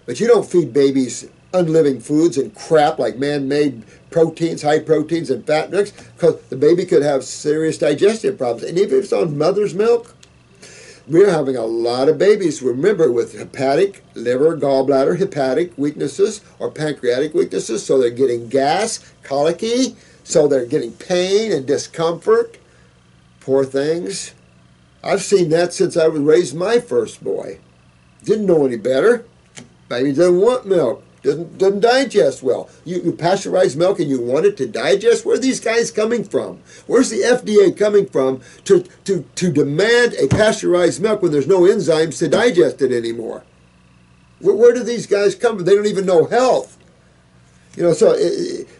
but you don't feed babies unliving foods and crap like man-made proteins, high proteins and fat mix, because the baby could have serious digestive problems. And even if it's on mother's milk, we're having a lot of babies, remember, with hepatic, liver, gallbladder, hepatic weaknesses or pancreatic weaknesses, so they're getting gas, colicky, so they're getting pain and discomfort. Poor things. I've seen that since I was raised my first boy. Didn't know any better. Baby doesn't want milk. Doesn't digest well. You pasteurize milk and you want it to digest? Where are these guys coming from? Where's the FDA coming from to demand a pasteurized milk when there's no enzymes to digest it anymore? Where do these guys come from? They don't even know health. You know, so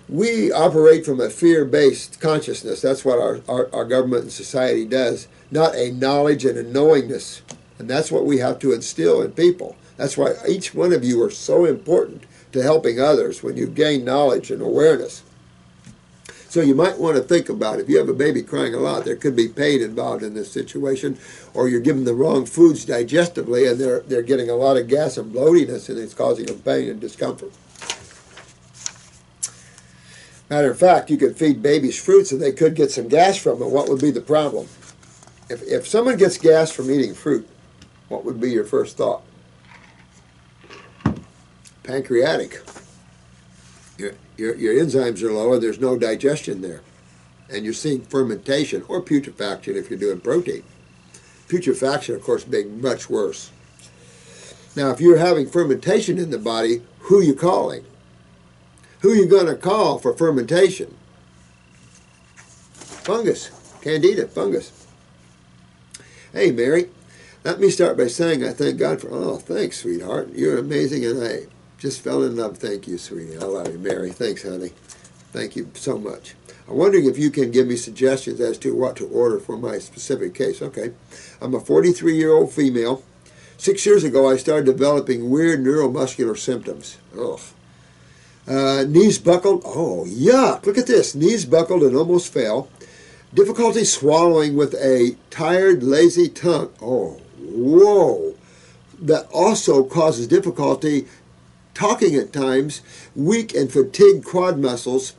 we operate from a fear-based consciousness. That's what our government and society does, not a knowledge and a knowingness. And that's what we have to instill in people. That's why each one of you are so important to helping others when you gain knowledge and awareness. So you might want to think about, if you have a baby crying a lot, there could be pain involved in this situation, or you're giving the wrong foods digestively and they're getting a lot of gas and bloatiness and it's causing them pain and discomfort. Matter of fact, you could feed babies fruits and they could get some gas from it. What would be the problem? If someone gets gas from eating fruit, what would be your first thought? Pancreatic. Your enzymes are low and there's no digestion there. And you're seeing fermentation or putrefaction if you're doing protein. Putrefaction, of course, being much worse. Now, if you're having fermentation in the body, who are you calling? Who are you going to call for fermentation? Fungus. Candida, fungus. Hey, Mary, let me start by saying I thank God for, oh, thanks, sweetheart. You're amazing, and I just fell in love. Thank you, sweetie. I love you, Mary. Thanks, honey. Thank you so much. I'm wondering if you can give me suggestions as to what to order for my specific case. Okay. I'm a 43-year-old female. 6 years ago, I started developing weird neuromuscular symptoms. Ugh. Knees buckled. Oh, yuck. Look at this. Knees buckled and almost fell. Difficulty swallowing with a tired, lazy tongue. Oh, whoa. That also causes difficulty talking at times. Weak and fatigued quad muscles.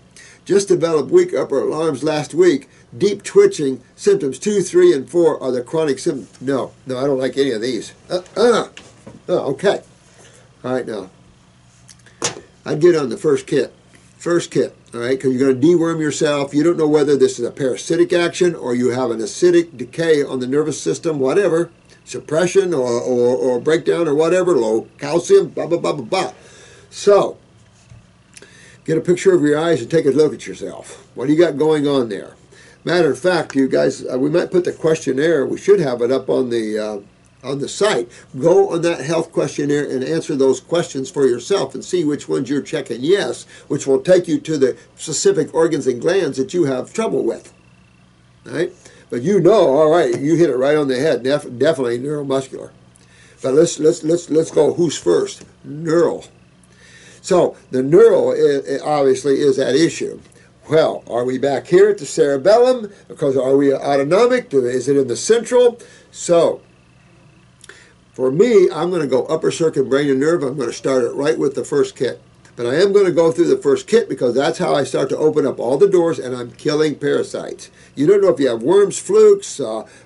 Just developed weak upper arms last week. Deep twitching. Symptoms 2, 3, and 4 are the chronic symptoms. No, I don't like any of these. Oh, okay. All right, now. I'd get on the first kit. First kit, all right, because you're going to deworm yourself. You don't know whether this is a parasitic action or you have an acidic decay on the nervous system, whatever, suppression or breakdown or whatever, low calcium, blah, blah, blah, blah, blah. So, get a picture of your eyes and take a look at yourself. What do you got going on there? Matter of fact, you guys, we might put the questionnaire, we should have it up on the site. Go on that health questionnaire and answer those questions for yourself and see which ones you're checking yes, which will take you to the specific organs and glands that you have trouble with. All right? But you know, all right, you hit it right on the head. Definitely neuromuscular. But let's go. Who's first? Neural. So the neural obviously is that issue. Well, are we back here at the cerebellum? Because are we autonomic? Is it in the central? So, for me, I'm going to go UpCirc and BrainNerve. I'm going to start it right with the first kit. But I am going to go through the first kit because that's how I start to open up all the doors and I'm killing parasites. You don't know if you have worms, flukes,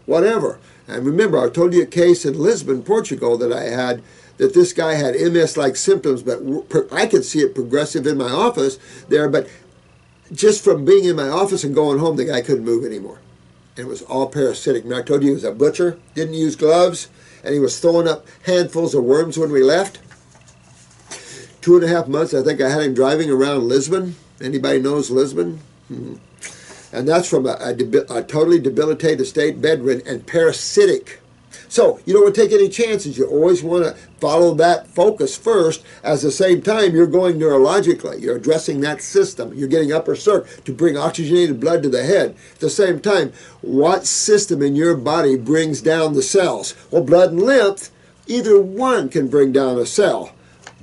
whatever. And remember, I told you a case in Lisbon, Portugal that I had, that this guy had MS-like symptoms, but I could see it progressive in my office there, but just from being in my office and going home, the guy couldn't move anymore. And it was all parasitic. And I told you he was a butcher, didn't use gloves, and he was throwing up handfuls of worms when we left. 2.5 months, I think I had him driving around Lisbon. Anybody knows Lisbon? Mm-hmm. And that's from a totally debilitated state, bedridden, and parasitic. So you don't want to take any chances. You always want to follow that focus first. At the same time, you're going neurologically. You're addressing that system. You're getting UpCirc to bring oxygenated blood to the head. At the same time, what system in your body brings down the cells? Well, blood and lymph, either one can bring down a cell.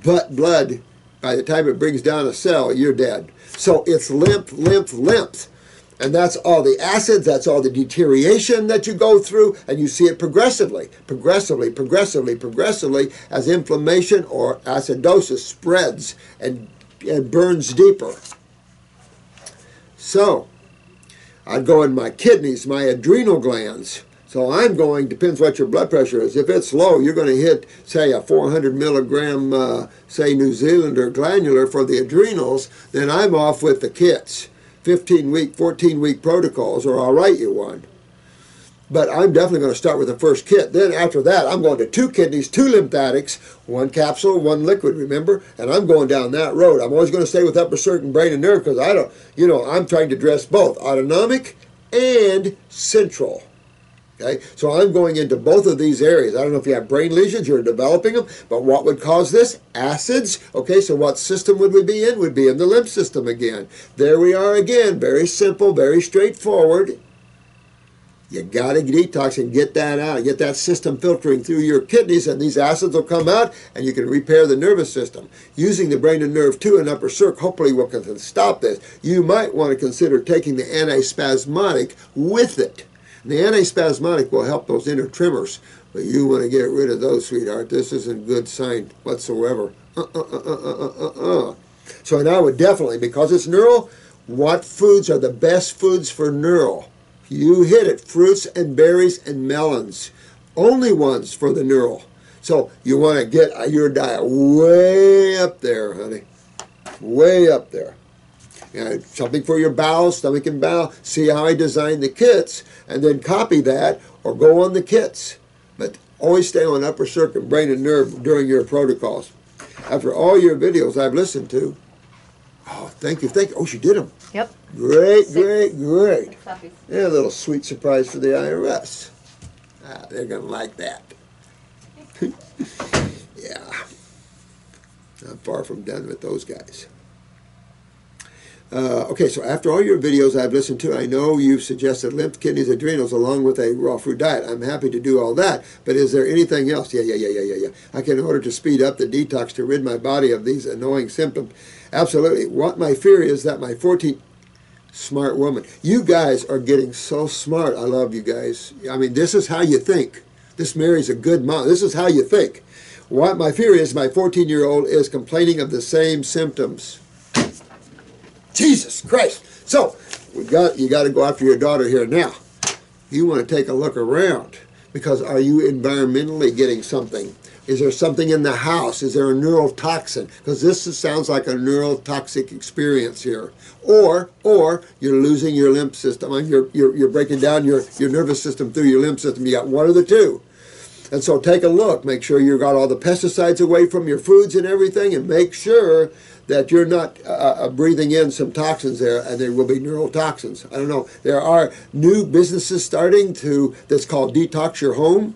But blood By the time it brings down a cell, you're dead. So it's lymph, lymph, lymph. And that's all the acids, that's all the deterioration that you go through, and you see it progressively, as inflammation or acidosis spreads and burns deeper. So, I'd go in my kidneys, my adrenal glands. So I'm going, depends what your blood pressure is. If it's low, you're going to hit, say, a 400 milligram, say, New Zealander glandular for the adrenals, then I'm off with the kits. 15-week, 14-week protocols, or I'll write you one. But I'm definitely going to start with the first kit. Then after that, I'm going to 2 kidneys, 2 lymphatics, 1 capsule, 1 liquid, remember? And I'm going down that road. I'm always going to stay with UpCirc Brain and Nerve because I don't, I'm trying to address both autonomic and central. Okay, so I'm going into both of these areas. I don't know if you have brain lesions, you're developing them, but what would cause this? Acids. Okay, so what system would we be in? We'd be in the lymph system again. There we are again. Very simple, very straightforward. You got to detox and get that out. Get that system filtering through your kidneys, and these acids will come out, and you can repair the nervous system. Using the Brain and Nerve 2 and UpCirc, hopefully we can stop this. You might want to consider taking the antispasmodic with it. The antispasmodic will help those inner tremors, but you want to get rid of those, sweetheart. This isn't a good sign whatsoever. So now I would definitely, because it's neural, what foods are the best foods for neural? You hit it, fruits and berries and melons. Only ones for the neural. So you want to get your diet way up there, honey. Way up there. Something for your bowels, stomach and bowel. See how I designed the kits, and then copy that or go on the kits. But always stay on UpCirc and Brain and Nerve during your protocols. After all your videos I've listened to, thank you. Oh, she did them. Yep. Great. 6 copies. Yeah, a little sweet surprise for the IRS. They're going to like that. Yeah. Not far from done with those guys. Okay, so after all your videos I've listened to, I know you've suggested lymph, kidneys, adrenals, along with a raw fruit diet. I'm happy to do all that, but is there anything else? Yeah. I can order to speed up the detox to rid my body of these annoying symptoms. Absolutely. What my fear is that my 14... Smart woman. You guys are getting so smart. I love you guys. I mean, this is how you think. This Mary's a good mom. This is how you think. What my fear is, my 14-year-old is complaining of the same symptoms. Jesus Christ. So, you got to go after your daughter here now. You want to take a look around, because are you environmentally getting something? Is there something in the house? Is there a neurotoxin? Because this sounds like a neurotoxic experience here. Or you're losing your lymph system. You're breaking down your nervous system through your lymph system. You got one of the two. And so take a look. Make sure you got all the pesticides away from your foods and everything, and make sure that you're not breathing in some toxins there, and there will be neurotoxins. I don't know. There are new businesses starting that's called Detox Your Home.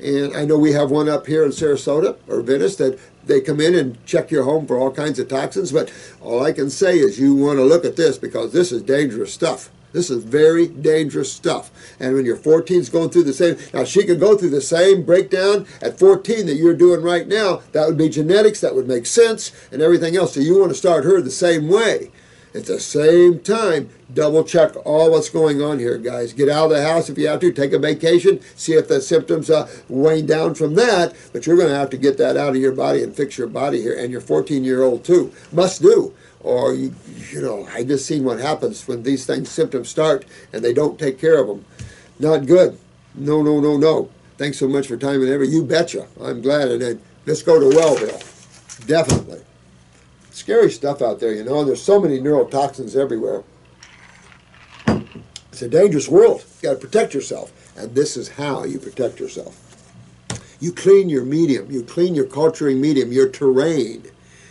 And I know we have one up here in Sarasota or Venice that they come in and check your home for all kinds of toxins. But all I can say is you want to look at this, because this is dangerous stuff. This is very dangerous stuff. And when your 14 is going through the same, now she could go through the same breakdown at 14 that you're doing right now. That would be genetics, that would make sense, and everything else. So you want to start her the same way. At the same time, double check all what's going on here, guys. Get out of the house if you have to. Take a vacation. See if the symptoms wane down from that. But you're going to have to get that out of your body and fix your body here. And your 14-year-old, too. Must do. Or, you know, I just seen what happens when these symptoms start and they don't take care of them. Not good. No. Thanks so much for time and effort. You betcha. I'm glad. And then let's go to Wellville. Definitely. Scary stuff out there, you know. There's so many neurotoxins everywhere. It's a dangerous world. You got to protect yourself. And this is how you protect yourself. You clean your medium. You clean your culturing medium, your terrain.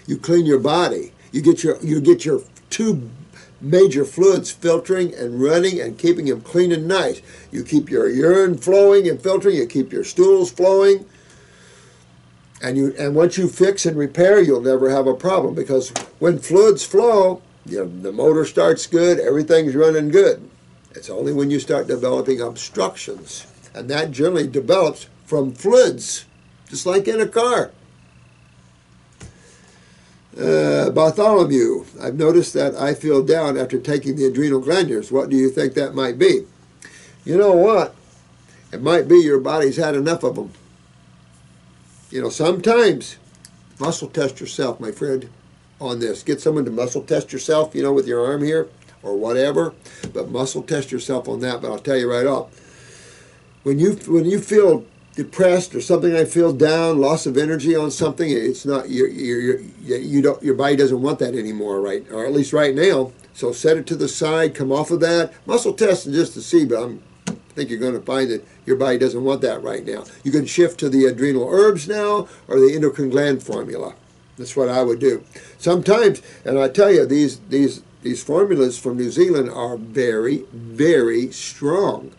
You clean your body. You get your two major fluids filtering and running and keeping them clean and nice. You keep your urine flowing and filtering. You keep your stools flowing. And once you fix and repair, you'll never have a problem, because when fluids flow, the motor starts good, everything's running good. It's only when you start developing obstructions, and that generally develops from fluids, just like in a car. Bartholomew, I've noticed that I feel down after taking the adrenal glandulars. What do you think that might be? You know what? It might be your body's had enough of them. You know, sometimes muscle test yourself, my friend, on this. Get someone to muscle test yourself, you know, with your arm here or whatever. But muscle test yourself on that. But I'll tell you right off, when you feel depressed or something, I feel down, loss of energy on something, it's not your body doesn't want that anymore, right? Or at least right now. So set it to the side, come off of that. Muscle testing just to see, but I think you're going to find that your body doesn't want that right now. You can shift to the adrenal herbs now or the endocrine gland formula. That's what I would do. Sometimes, and I tell you, these formulas from New Zealand are very, very strong.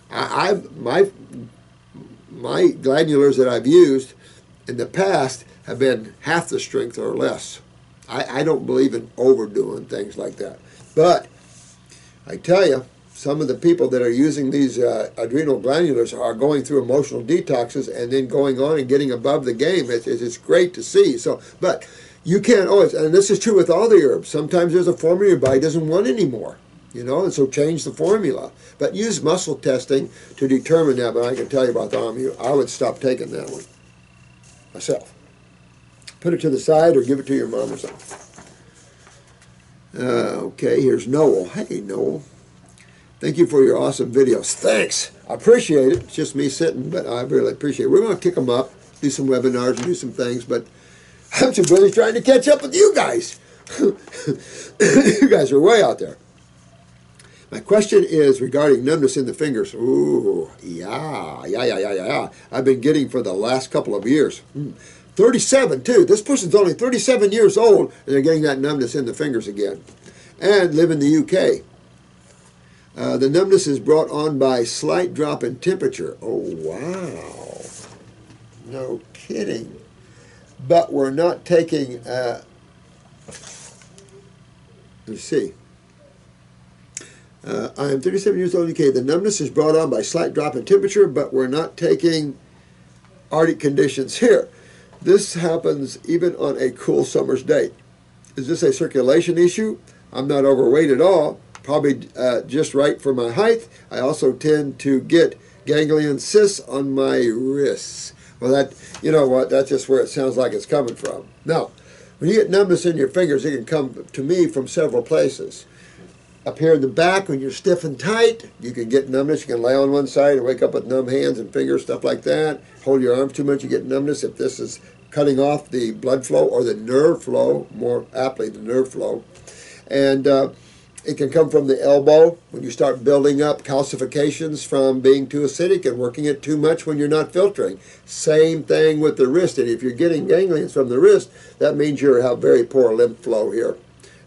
My glandulars that I've used in the past have been half the strength or less. I don't believe in overdoing things like that. But I tell you, some of the people that are using these adrenal glandulars are going through emotional detoxes and then going on and getting above the game. It's great to see. So, but you can't always, and this is true with all the herbs. Sometimes there's a formula your body doesn't want anymore. You know, and so change the formula. But use muscle testing to determine that. But I can tell you, Bartholomew, I would stop taking that one myself. Put it to the side or give it to your mom or something. Okay, here's Noel. Hey, Noel. Thank you for your awesome videos. Thanks. I appreciate it. It's just me sitting, but I really appreciate it. We're going to kick them up, do some webinars and do some things, but I'm too busy trying to catch up with you guys. You guys are way out there. My question is regarding numbness in the fingers. Ooh, yeah. I've been getting for the last couple of years. 37, too. This person's only 37 years old, and they're getting that numbness in the fingers again. And live in the UK. The numbness is brought on by slight drop in temperature. Oh, wow. No kidding. But we're not taking... let's see. I am 37 years old in the UK. The numbness is brought on by slight drop in temperature, but we're not taking Arctic conditions here. This happens even on a cool summer's day. Is this a circulation issue? I'm not overweight at all. Probably just right for my height. I also tend to get ganglion cysts on my wrists. Well, that, you know what, that's just where it sounds like it's coming from. Now, when you get numbness in your fingers, it can come to me from several places. Up here in the back, when you're stiff and tight, you can get numbness. You can lay on one side and wake up with numb hands and fingers, stuff like that. Hold your arms too much, you get numbness. If this is cutting off the blood flow or the nerve flow, more aptly the nerve flow. And it can come from the elbow when you start building up calcifications from being too acidic and working it too much when you're not filtering. Same thing with the wrist. And if you're getting ganglions from the wrist, that means you have very poor lymph flow here.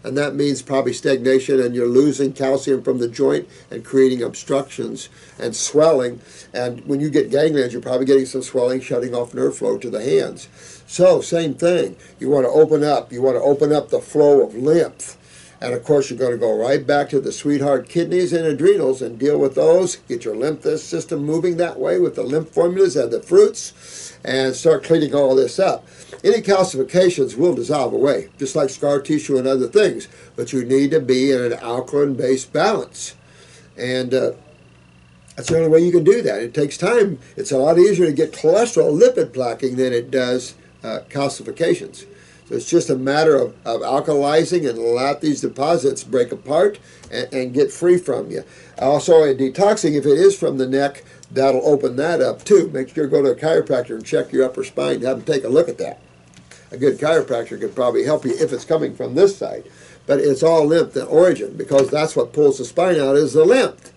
And that means probably stagnation, and you're losing calcium from the joint and creating obstructions and swelling. And when you get ganglions, you're probably getting some swelling, shutting off nerve flow to the hands. So, same thing. You want to open up. You want to open up the flow of lymph. And of course, you're going to go right back to the sweetheart kidneys and adrenals and deal with those. Get your lymph system moving that way with the lymph formulas and the fruits, and start cleaning all this up. Any calcifications will dissolve away, just like scar tissue and other things. But you need to be in an alkaline-based balance. And that's the only way you can do that. It takes time. It's a lot easier to get cholesterol lipid plaquing than it does calcifications. So it's just a matter of alkalizing and let these deposits break apart and get free from you. Also, in detoxing, if it is from the neck, that'll open that up too. Make sure you go to a chiropractor and check your upper spine to have them take a look at that. A good chiropractor could probably help you if it's coming from this side. But it's all lymph, the origin, because that's what pulls the spine out is the lymph.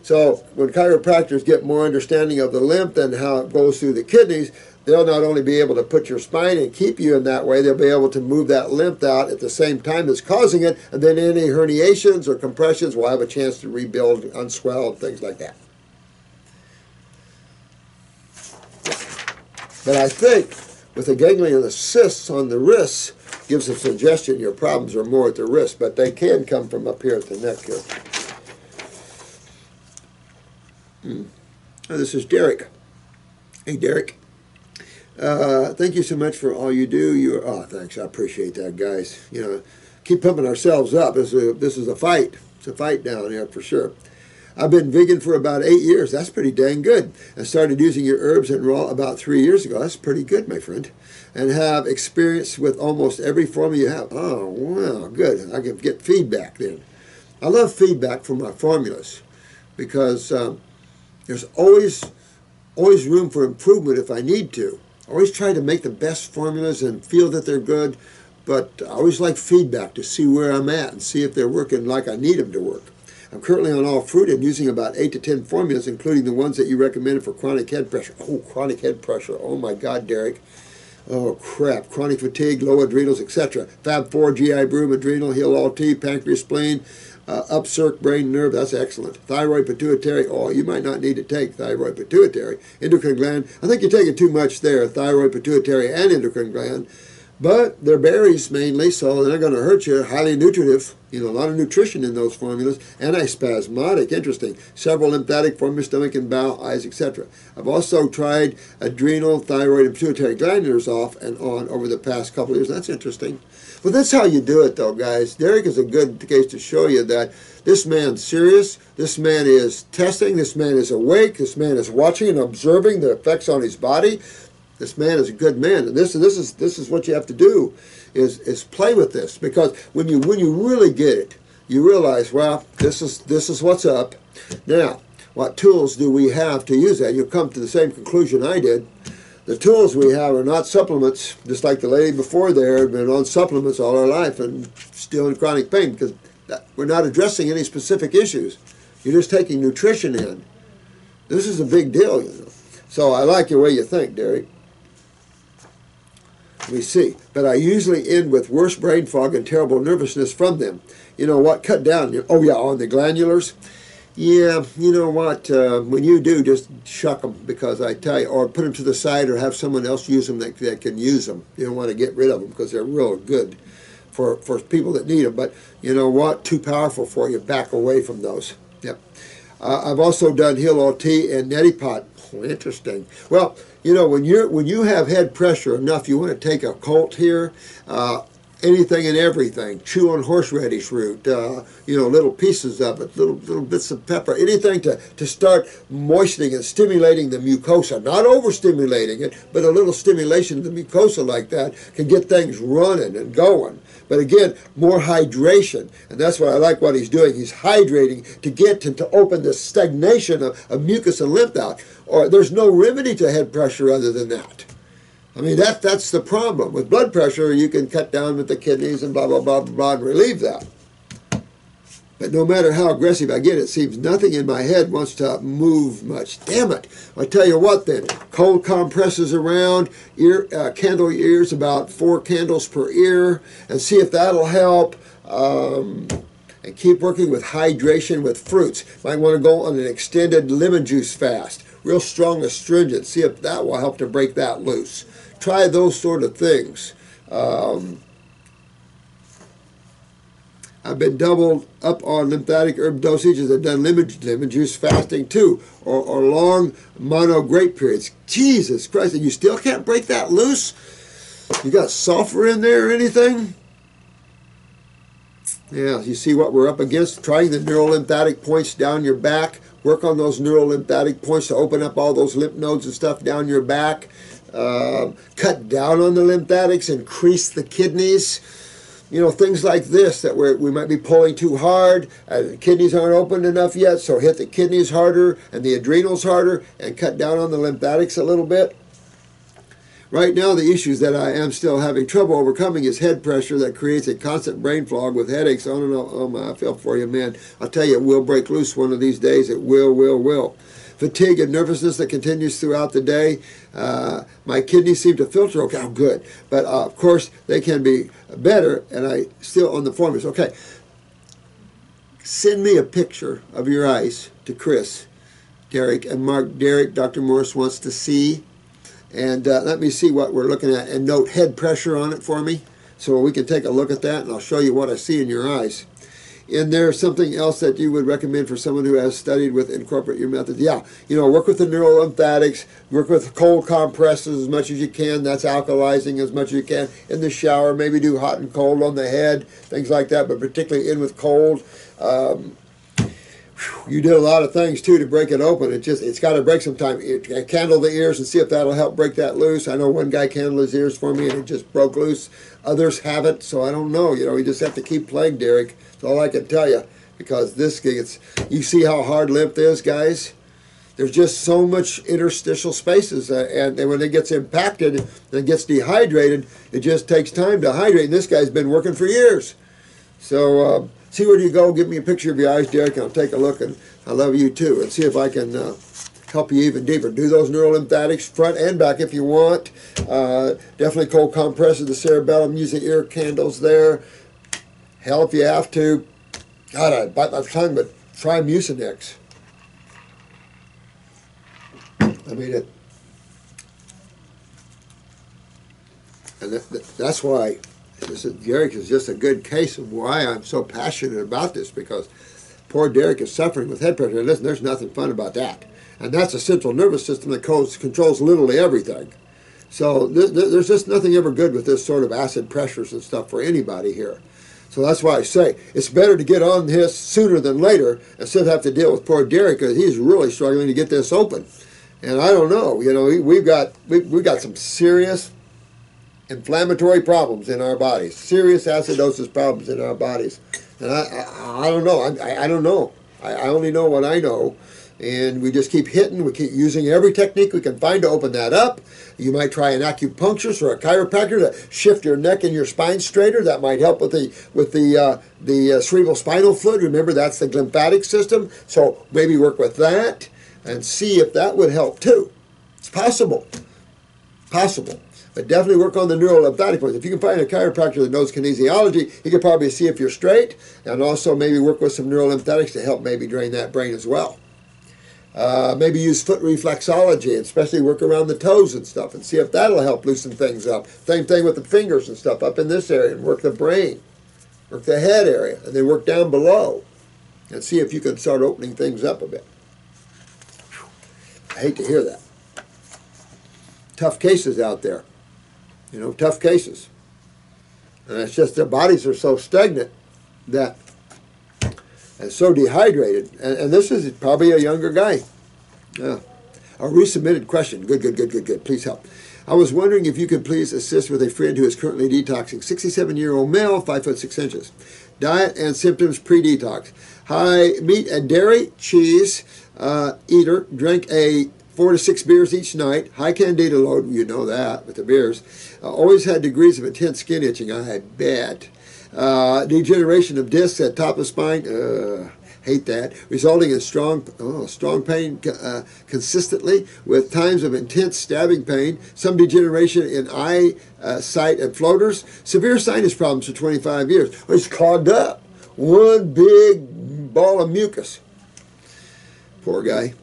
So when chiropractors get more understanding of the lymph and how it goes through the kidneys, they'll not only be able to put your spine and keep you in that way, they'll be able to move that lymph out at the same time as causing it, and then any herniations or compressions will have a chance to rebuild, unswell, and things like that. But I think with the ganglion, the cysts on the wrists gives a suggestion your problems are more at the wrist, but they can come from up here at the neck here. This is Derrick. Hey, Derrick. Thank you so much for all you do. Thanks. I appreciate that, guys. Keep pumping ourselves up. This is a fight. It's a fight down here for sure. I've been vegan for about 8 years. That's pretty dang good. I started using your herbs and raw about 3 years ago. That's pretty good, my friend. And have experience with almost every formula you have. Oh, wow, good. I can get feedback then. I love feedback from my formulas because there's always room for improvement if I need to. I always try to make the best formulas and feel that they're good, but I always like feedback to see where I'm at and see if they're working like I need them to work. I'm currently on all fruit and using about 8 to 10 formulas, including the ones that you recommended for chronic head pressure. Oh, chronic head pressure. Oh my God, Derrick. Oh crap. Chronic fatigue, low adrenals, etc. Fab4, GI broom, adrenal, Heal All T, pancreas, spleen, UpCirc BrainNerve. That's excellent. Thyroid, pituitary. Oh, you might not need to take thyroid, pituitary. Endocrine gland. I think you're taking too much there. Thyroid, pituitary, and endocrine gland. But they're berries mainly, so they're not going to hurt you. Highly nutritive. A lot of nutrition in those formulas. Antispasmodic, interesting. Several lymphatic formulas, stomach and bowel, eyes, etc. I've also tried adrenal, thyroid, and pituitary glanders off and on over the past couple of years. That's interesting. Well, that's how you do it, though, guys. Derrick is a good case to show you that this man's serious. This man is testing. This man is awake. This man is watching and observing the effects on his body. This man is a good man, and this is what you have to do, is play with this, because when you really get it, you realize, well, this is what's up. Now, what tools do we have to use that? You'll come to the same conclusion I did. The tools we have are not supplements, just like the lady before there had been on supplements all her life and still in chronic pain, because we're not addressing any specific issues. You're just taking nutrition in. This is a big deal, So I like the way you think, Derrick. We see. But I usually end with worse brain fog and terrible nervousness from them. You know what? Cut down. Oh, yeah, on the glandulars. Yeah, you know what? When you do, just shuck them, because I tell you, or put them to the side, or have someone else use them that can use them. You don't want to get rid of them because they're real good for people that need them. But you know what? Too powerful for you. Back away from those. Yep. I've also done Heal All T and Neti Pot. Oh, interesting. Well, when you have head pressure enough, you want to take a Colt here, anything and everything. Chew on horseradish root, little pieces of it, little bits of pepper, anything to start moistening and stimulating the mucosa. Not overstimulating it, but a little stimulation of the mucosa like that can get things running and going. But again, more hydration, and that's what I like what he's doing. He's hydrating to get to open the stagnation of mucus and lymph out. Or there's no remedy to head pressure other than that. I mean, that's the problem. With blood pressure, you can cut down with the kidneys and blah, blah, blah, blah, blah, and relieve that. But no matter how aggressive I get, it seems nothing in my head wants to move much. Damn it. I tell you what then, cold compresses around, candle ears, about 4 candles per ear, and see if that'll help. And keep working with hydration with fruits. Might want to go on an extended lemon juice fast. Real strong astringent. See if that will help to break that loose. Try those sort of things. I've been doubled up on lymphatic herb dosages. I've done lemon juice fasting too, or long mono grape periods. Jesus Christ, and you still can't break that loose? You got sulfur in there or anything? Yeah, you see what we're up against? Trying the neurolymphatic points down your back. Work on those neurolymphatic points to open up all those lymph nodes and stuff down your back. Cut down on the lymphatics, increase the kidneys. Things like this that we might be pulling too hard. The kidneys aren't opened enough yet, so hit the kidneys harder and the adrenals harder and cut down on the lymphatics a little bit. Right now, the issues that I am still having trouble overcoming is head pressure that creates a constant brain fog with headaches. On and on. Oh my, I feel for you, man. I'll tell you, it will break loose one of these days. It will. Fatigue and nervousness that continues throughout the day. My kidneys seem to filter okay. Oh, good. But, of course, they can be better, and I still on the formulas. Okay. Send me a picture of your ice to Chris, Derrick, and mark Derrick. Dr. Morse wants to see. And let me see what we're looking at and note head pressure on it for me so we can take a look at that, and I'll show you what I see in your eyes. in there something else that you would recommend for someone who has studied with incorporate your methods? Yeah, you know, work with the neural lymphatics, work with cold compresses as much as you can. That's alkalizing as much as you can. In the shower, maybe do hot and cold on the head, things like that, but particularly in with cold. You did a lot of things too to break it open. It's got to break sometime. Candle the ears and see if that'll help break that loose. I know one guy candled his ears for me and it just broke loose. Others haven't, so I don't know. You know, you just have to keep playing, Derrick. That's all I can tell you. Because this gets, you see how hard lymph is, guys? There's just so much interstitial spaces, and when it gets impacted and gets dehydrated, it just takes time to hydrate. And this guy's been working for years. So see where you go. Give me a picture of your eyes, Derrick, and I'll take a look. And I love you too. And see if I can help you even deeper. Do those neural lymphatics front and back if you want. Definitely cold compresses of the cerebellum. Use the ear candles there. Hell, if you have to. God, I bite my tongue, but try Mucinex. I mean, that's why Derrick is just a good case of why I'm so passionate about this, because poor Derrick is suffering with head pressure. And listen, there's nothing fun about that. And that's a central nervous system that controls literally everything. So there's just nothing ever good with this sort of acid pressures and stuff for anybody here. So that's why I say it's better to get on this sooner than later instead of have to deal with poor Derrick, because he's really struggling to get this open. And I don't know, you know, we've got some serious inflammatory problems in our bodies, serious acidosis problems in our bodies. And I don't know. I don't know. I only know what I know. And we just keep hitting. We keep using every technique we can find to open that up. You might try an acupuncturist or a chiropractor to shift your neck and your spine straighter. That might help with the cerebral spinal fluid. Remember, that's the lymphatic system. So maybe work with that and see if that would help too. It's possible. Possible. But definitely work on the neural lymphatic points. If you can find a chiropractor that knows kinesiology, he could probably see if you're straight, and also maybe work with some neural lymphatics to help maybe drain that brain as well. Maybe use foot reflexology, especially work around the toes and stuff, and see if that'll help loosen things up. Same thing with the fingers and stuff up in this area, and work the brain, work the head area, and then work down below, and see if you can start opening things up a bit. I hate to hear that. Tough cases out there. You know, tough cases. And it's just their bodies are so stagnant that, and so dehydrated. And this is probably a younger guy. Yeah. A resubmitted question. Good. Please help. I was wondering if you could please assist with a friend who is currently detoxing. 67-year-old male, 5 foot 6 inches. Diet and symptoms pre-detox. High meat and dairy, cheese eater. Drank 4 to 6 beers each night. High candida load, you know that with the beers. Always had degrees of intense skin itching, I bet. Degeneration of discs at top of spine, hate that. Resulting in strong pain consistently with times of intense stabbing pain. Some degeneration in eye, sight, and floaters. Severe sinus problems for 25 years. It's clogged up. One big ball of mucus. Poor guy.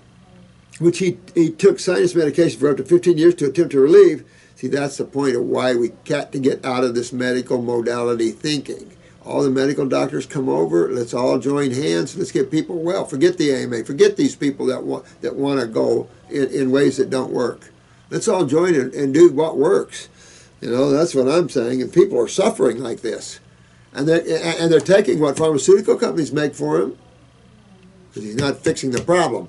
Which he took sinus medication for up to 15 years to attempt to relieve. See, that's the point of why we got to get out of this medical modality thinking. All the medical doctors come over, let's all join hands, let's get people well. Forget the AMA, forget these people that want to go in ways that don't work. Let's all join and do what works. You know, that's what I'm saying, and people are suffering like this. And they're taking what pharmaceutical companies make for him, because he's not fixing the problem.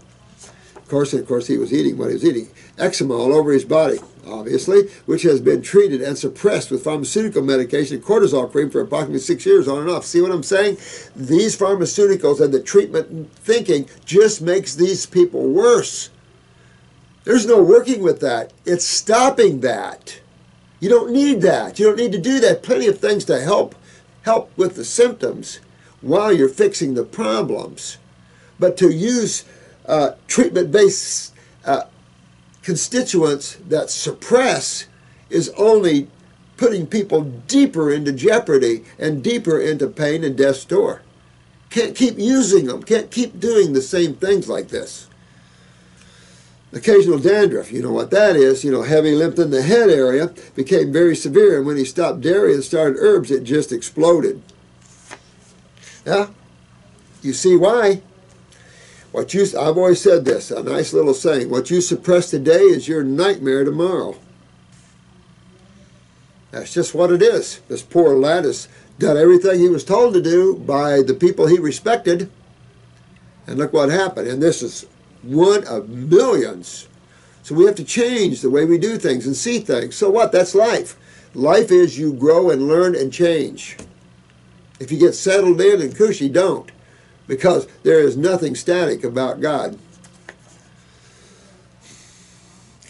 Of course, he was eating what he was eating. Eczema all over his body, obviously, which has been treated and suppressed with pharmaceutical medication and cortisol cream for approximately 6 years on and off. See what I'm saying? These pharmaceuticals and the treatment thinking just makes these people worse. There's no working with that. It's stopping that. You don't need that. You don't need to do that. Plenty of things to help with the symptoms while you're fixing the problems. But to use treatment-based constituents that suppress is only putting people deeper into jeopardy and deeper into pain and death's door. Can't keep using them. Can't keep doing the same things like this. Occasional dandruff, you know what that is. You know, heavy lymph in the head area became very severe, and when he stopped dairy and started herbs, it just exploded. Yeah? You see why? I've always said this, a nice little saying, what you suppress today is your nightmare tomorrow. That's just what it is. This poor lad has done everything he was told to do by the people he respected. And look what happened. And this is one of millions. So we have to change the way we do things and see things. So what? That's life. Life is you grow and learn and change. If you get settled in and cushy, don't. Because there is nothing static about God.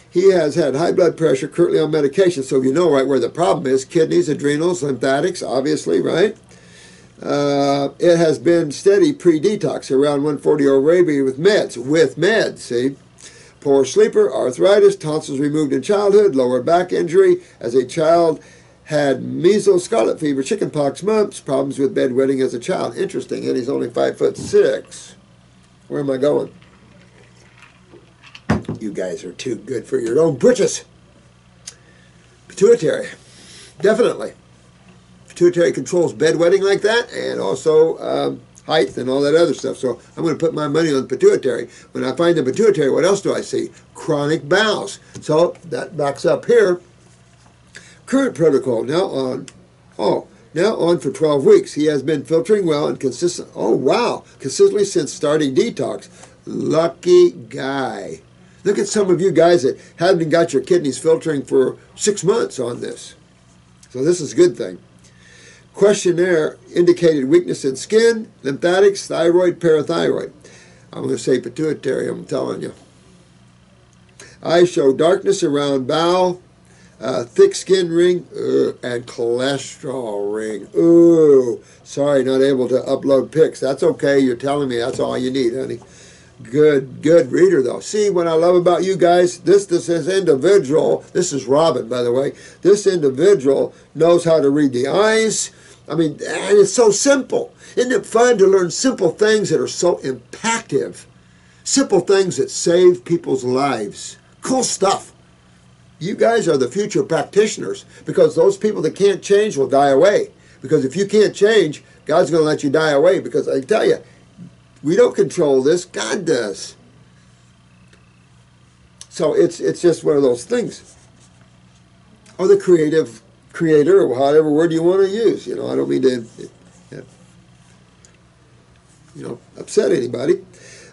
He has had high blood pressure, currently on medication, so you know right where the problem is. Kidneys, adrenals, lymphatics, obviously, right? It has been steady pre-detox, around 140 over 80 with meds, see? Poor sleeper, arthritis, tonsils removed in childhood, lower back injury. As a child, had measles, scarlet fever, chickenpox, mumps, problems with bedwetting as a child. Interesting, and he's only 5'6". Where am I going? You guys are too good for your own britches. Pituitary, definitely. Pituitary controls bedwetting like that, and also height and all that other stuff. So I'm going to put my money on the pituitary. When I find the pituitary, what else do I see? Chronic bowels. So that backs up here. Current protocol, now on for 12 weeks. He has been filtering well and consistently since starting detox. Lucky guy. Look at some of you guys that haven't got your kidneys filtering for 6 months on this. So this is a good thing. Questionnaire indicated weakness in skin, lymphatics, thyroid, parathyroid. I'm going to say pituitary, I'm telling you. Eyes show darkness around bowel, thick skin ring, and cholesterol ring. Ooh, sorry, not able to upload pics. That's okay. You're telling me that's all you need, honey. Good reader, though. See, what I love about you guys, this individual, this is Robin, by the way, this individual knows how to read the eyes. I mean, and it's so simple. Isn't it fun to learn simple things that are so impactful? Simple things that save people's lives. Cool stuff. You guys are the future practitioners, because those people that can't change will die away. Because if you can't change, God's going to let you die away, because I tell you, we don't control this, God does. So it's just one of those things. Or the creator, or whatever word you want to use. You know, I don't mean to, upset anybody.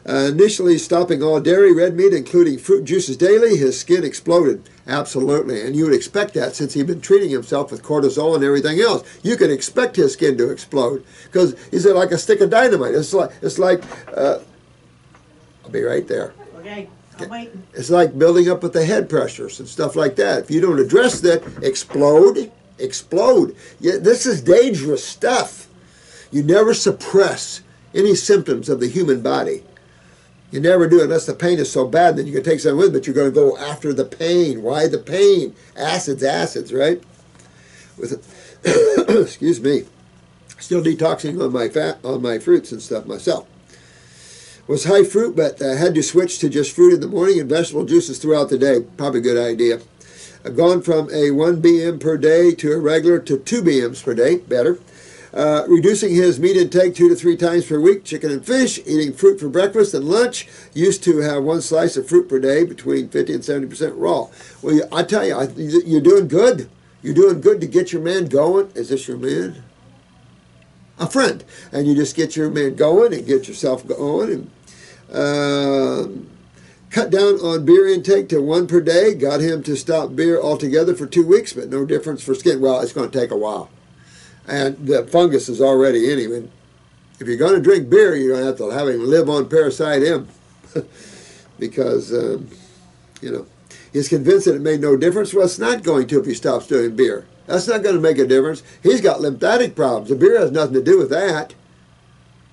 Initially stopping all dairy, red meat, including fruit juices daily, his skin exploded. Absolutely. And you would expect that since he'd been treating himself with cortisol and everything else. You could expect his skin to explode, because he's like a stick of dynamite. It's like I'll be right there. Okay, I'm waiting. It's like building up with the head pressures and stuff like that. If you don't address that, explode. Yeah, this is dangerous stuff. You never suppress any symptoms of the human body. You never do, unless the pain is so bad that you can take something with it, but you're going to go after the pain. Why the pain? Acids, right? Excuse me. Still detoxing on my fruits and stuff myself. Was high fruit, but I had to switch to just fruit in the morning and vegetable juices throughout the day. Probably a good idea. I've gone from a 1 BM per day to a regular to 2 BMs per day. Better. Reducing his meat intake 2 to 3 times per week, chicken and fish, eating fruit for breakfast and lunch. Used to have 1 slice of fruit per day, between 50 and 70% raw. Well, I tell you, you're doing good. You're doing good to get your man going. Is this your man? A friend. And you just get your man going and get yourself going. And cut down on beer intake to 1 per day. Got him to stop beer altogether for 2 weeks, but no difference for skin. Well, it's going to take a while. And the fungus is already in him. And if you're going to drink beer, you don't have to have him live on Parasite M. Because, he's convinced that it made no difference. Well, it's not going to if he stops doing beer. That's not going to make a difference. He's got lymphatic problems. The beer has nothing to do with that.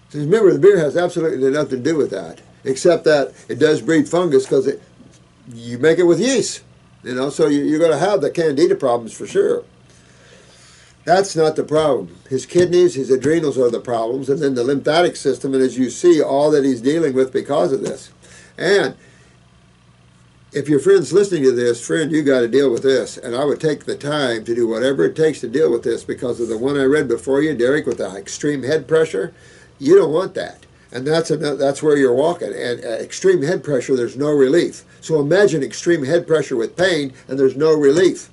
So remember, the beer has absolutely nothing to do with that, except that it does breed fungus, because you make it with yeast. So you're going to have the candida problems for sure. That's not the problem. His kidneys, his adrenals are the problems, and then the lymphatic system, and as you see, all that he's dealing with because of this. And if your friend's listening to this, friend, you got to deal with this. And I would take the time to do whatever it takes to deal with this, because of the one I read before you, Derrick, with the extreme head pressure. You don't want that. And that's where you're walking. And at extreme head pressure, there's no relief. So imagine extreme head pressure with pain, and there's no relief.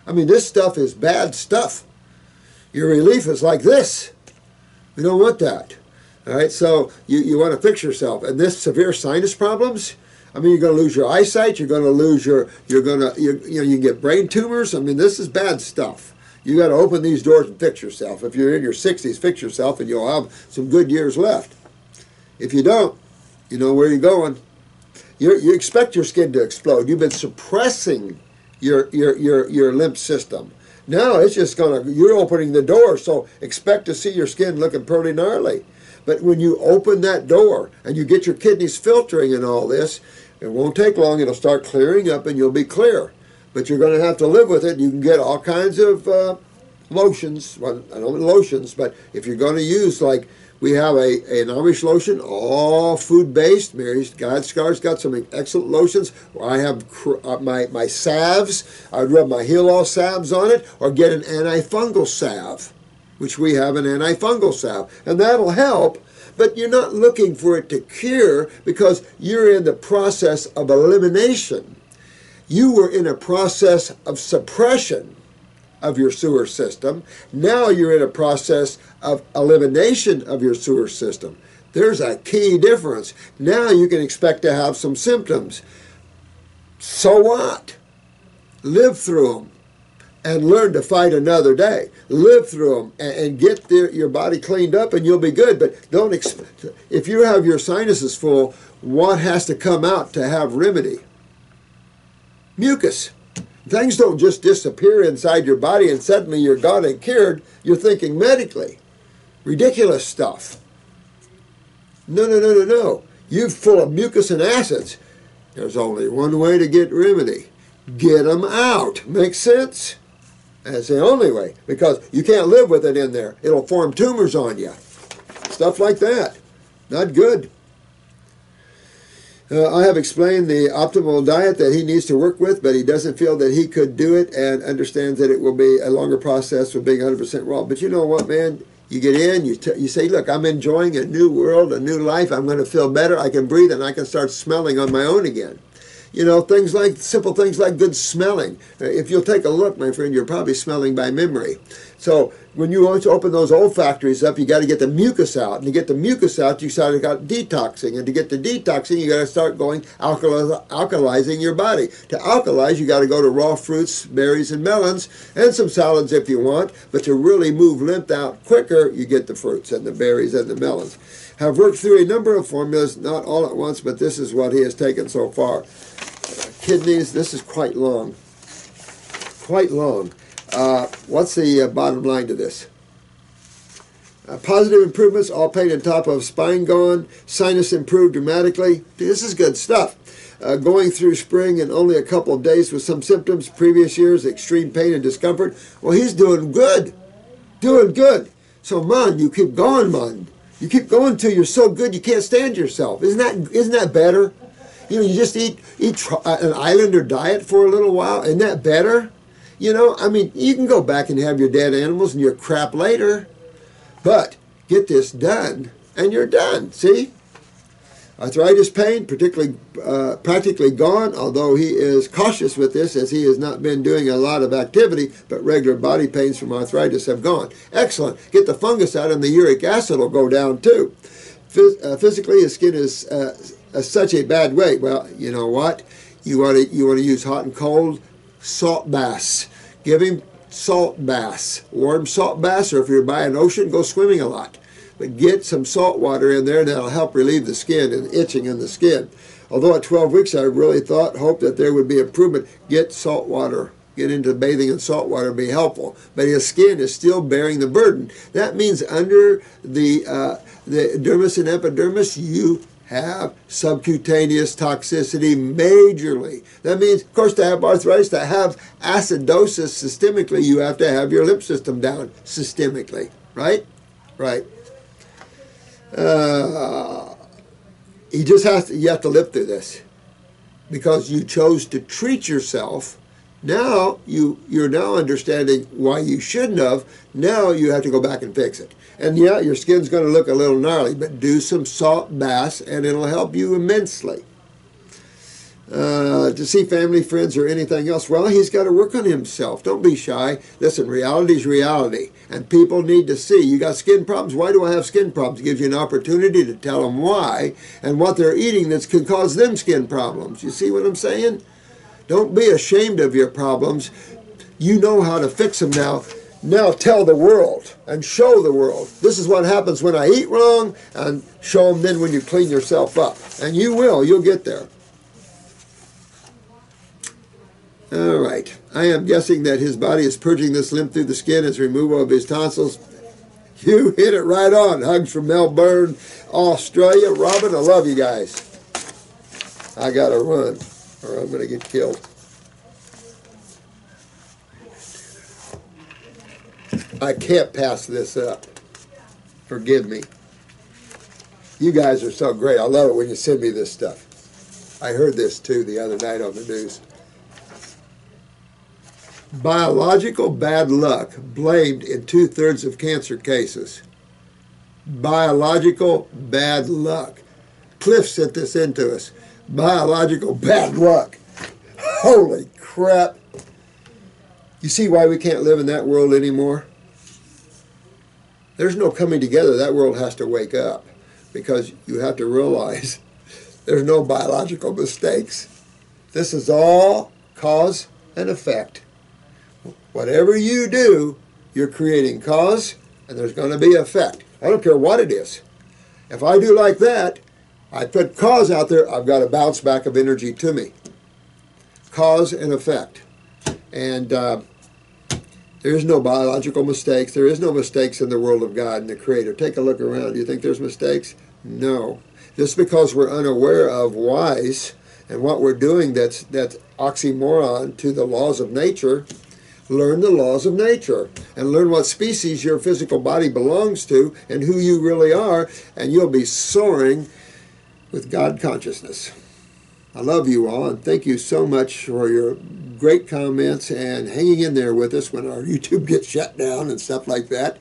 I mean, this stuff is bad stuff. Your relief is like this. We don't want that. All right, so you want to fix yourself. And this severe sinus problems, I mean, you're going to lose your eyesight. You're going to lose you can get brain tumors. I mean, this is bad stuff. You got to open these doors and fix yourself. If you're in your 60s, fix yourself, and you'll have some good years left. If you don't, you know where you're going. You expect your skin to explode. You've been suppressing your lymph system. Now it's just you're opening the door, so expect to see your skin looking pretty gnarly. But when you open that door and you get your kidneys filtering and all this, it won't take long. It'll start clearing up and you'll be clear. But you're going to have to live with it. You can get all kinds of lotions. Well, I don't mean lotions, but if you're going to use, like, we have an Amish lotion, all food-based. Mary Godscar's got some excellent lotions. I have my salves. I would rub my heel oil salves on it, or get an antifungal salve, which we have an antifungal salve. And that'll help, but you're not looking for it to cure because you're in the process of elimination. You were in a process of suppression of your sewer system. Now you're in a process of elimination of your sewer system. There's a key difference. Now you can expect to have some symptoms. So what? Live through them and learn to fight another day. Live through them and get your body cleaned up and you'll be good. But don't expect, if you have your sinuses full, what has to come out to have remedy? Mucus. Things don't just disappear inside your body and suddenly you're gone and cured. You're thinking medically. Ridiculous stuff. No. You're full of mucus and acids. There's only one way to get remedy. Get them out. Makes sense? That's the only way, because you can't live with it in there. It'll form tumors on you. Stuff like that. Not good. I have explained the optimal diet that he needs to work with, but he doesn't feel that he could do it and understands that it will be a longer process with being 100% raw. But you know what, man? You get in, you say, look, I'm enjoying a new world, a new life. I'm going to feel better. I can breathe, and I can start smelling on my own again. You know, simple things like good smelling. If you'll take a look, my friend, you're probably smelling by memory. So when you want to open those olfactories up, you got to get the mucus out. And to get the mucus out, you start got detoxing. And to get the detoxing, you got to start going alkalizing your body. To alkalize, you got to go to raw fruits, berries, and melons, and some salads if you want. But to really move lymph out quicker, you get the fruits and the berries and the melons. Have worked through a number of formulas, not all at once, but this is what he has taken so far. Kidneys, this is quite long. Quite long. What's the bottom line to this? Positive improvements, all pain and top of spine gone, sinus improved dramatically. This is good stuff. Going through spring in only a couple of days with some symptoms, previous years, extreme pain and discomfort. Well, he's doing good. Doing good. So, man, you keep going, man. You keep going till you're so good you can't stand yourself. Isn't that better? You know, you just eat an islander diet for a little while. Isn't that better? You know, I mean, you can go back and have your dead animals and your crap later. But get this done, and you're done. See? Arthritis pain, practically gone, although he is cautious with this as he has not been doing a lot of activity, but regular body pains from arthritis have gone. Excellent. Get the fungus out and the uric acid will go down too. Physically, his skin is such a bad way. Well, you know what? You want to use hot and cold salt baths. Give him salt baths. Warm salt baths, or if you're by an ocean, go swimming a lot. But get some salt water in there, and that'll help relieve the skin and itching in the skin. Although at 12 weeks, I really hoped that there would be improvement. Get salt water. Get into bathing in salt water and be helpful. But his skin is still bearing the burden. That means under the dermis and epidermis, you have subcutaneous toxicity majorly. That means, of course, to have arthritis, to have acidosis systemically, you have to have your lymph system down systemically. Right? Right. You have to live through this because you chose to treat yourself Now you're now understanding why you shouldn't have. Now you have to go back and fix it. And yeah, your skin's going to look a little gnarly, but do some salt baths and it'll help you immensely. To see family, friends, or anything else, well, he's got to work on himself. Don't be shy. Listen, reality's reality, and people need to see. You got skin problems. Why do I have skin problems? It gives you an opportunity to tell them why and what they're eating that can cause them skin problems. You see what I'm saying? Don't be ashamed of your problems. You know how to fix them now. Now tell the world and show the world. This is what happens when I eat wrong, and show them then when you clean yourself up. And you will. You'll get there. All right. I am guessing that his body is purging this lymph through the skin as removal of his tonsils. You hit it right on. Hugs from Melbourne, Australia. Robin, I love you guys. I got to run or I'm going to get killed. I can't pass this up. Forgive me. You guys are so great. I love it when you send me this stuff. I heard this too the other night on the news. Biological bad luck blamed in 2/3 of cancer cases. Biological bad luck. Cliff sent this into us. Biological bad luck. Holy crap. You see why we can't live in that world anymore? There's no coming together. That world has to wake up, because you have to realize there's no biological mistakes. This is all cause and effect. Whatever you do, you're creating cause, and there's going to be effect. I don't care what it is. If I do like that, I put cause out there, I've got a bounce back of energy to me. Cause and effect. And there is no biological mistakes. There is no mistakes in the world of God and the Creator. Take a look around. Do you think there's mistakes? No. Just because we're unaware of whys and what we're doing that's oxymoron to the laws of nature, learn the laws of nature and learn what species your physical body belongs to and who you really are, and you'll be soaring with God consciousness. I love you all, and thank you so much for your great comments and hanging in there with us when our YouTube gets shut down and stuff like that.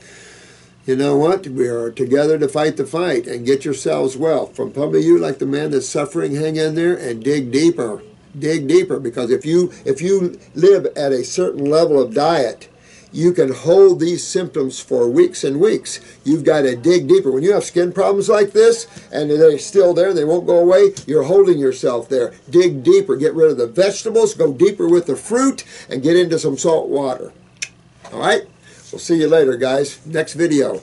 You know what? We are together to fight the fight, and get yourselves well. From some of you, like the man that's suffering, hang in there and dig deeper. Dig deeper, because if you live at a certain level of diet, you can hold these symptoms for weeks and weeks. You've got to dig deeper. When you have skin problems like this and they're still there, they won't go away, you're holding yourself there. Dig deeper. Get rid of the vegetables, go deeper with the fruit, and get into some salt water. All right? We'll see you later, guys. Next video.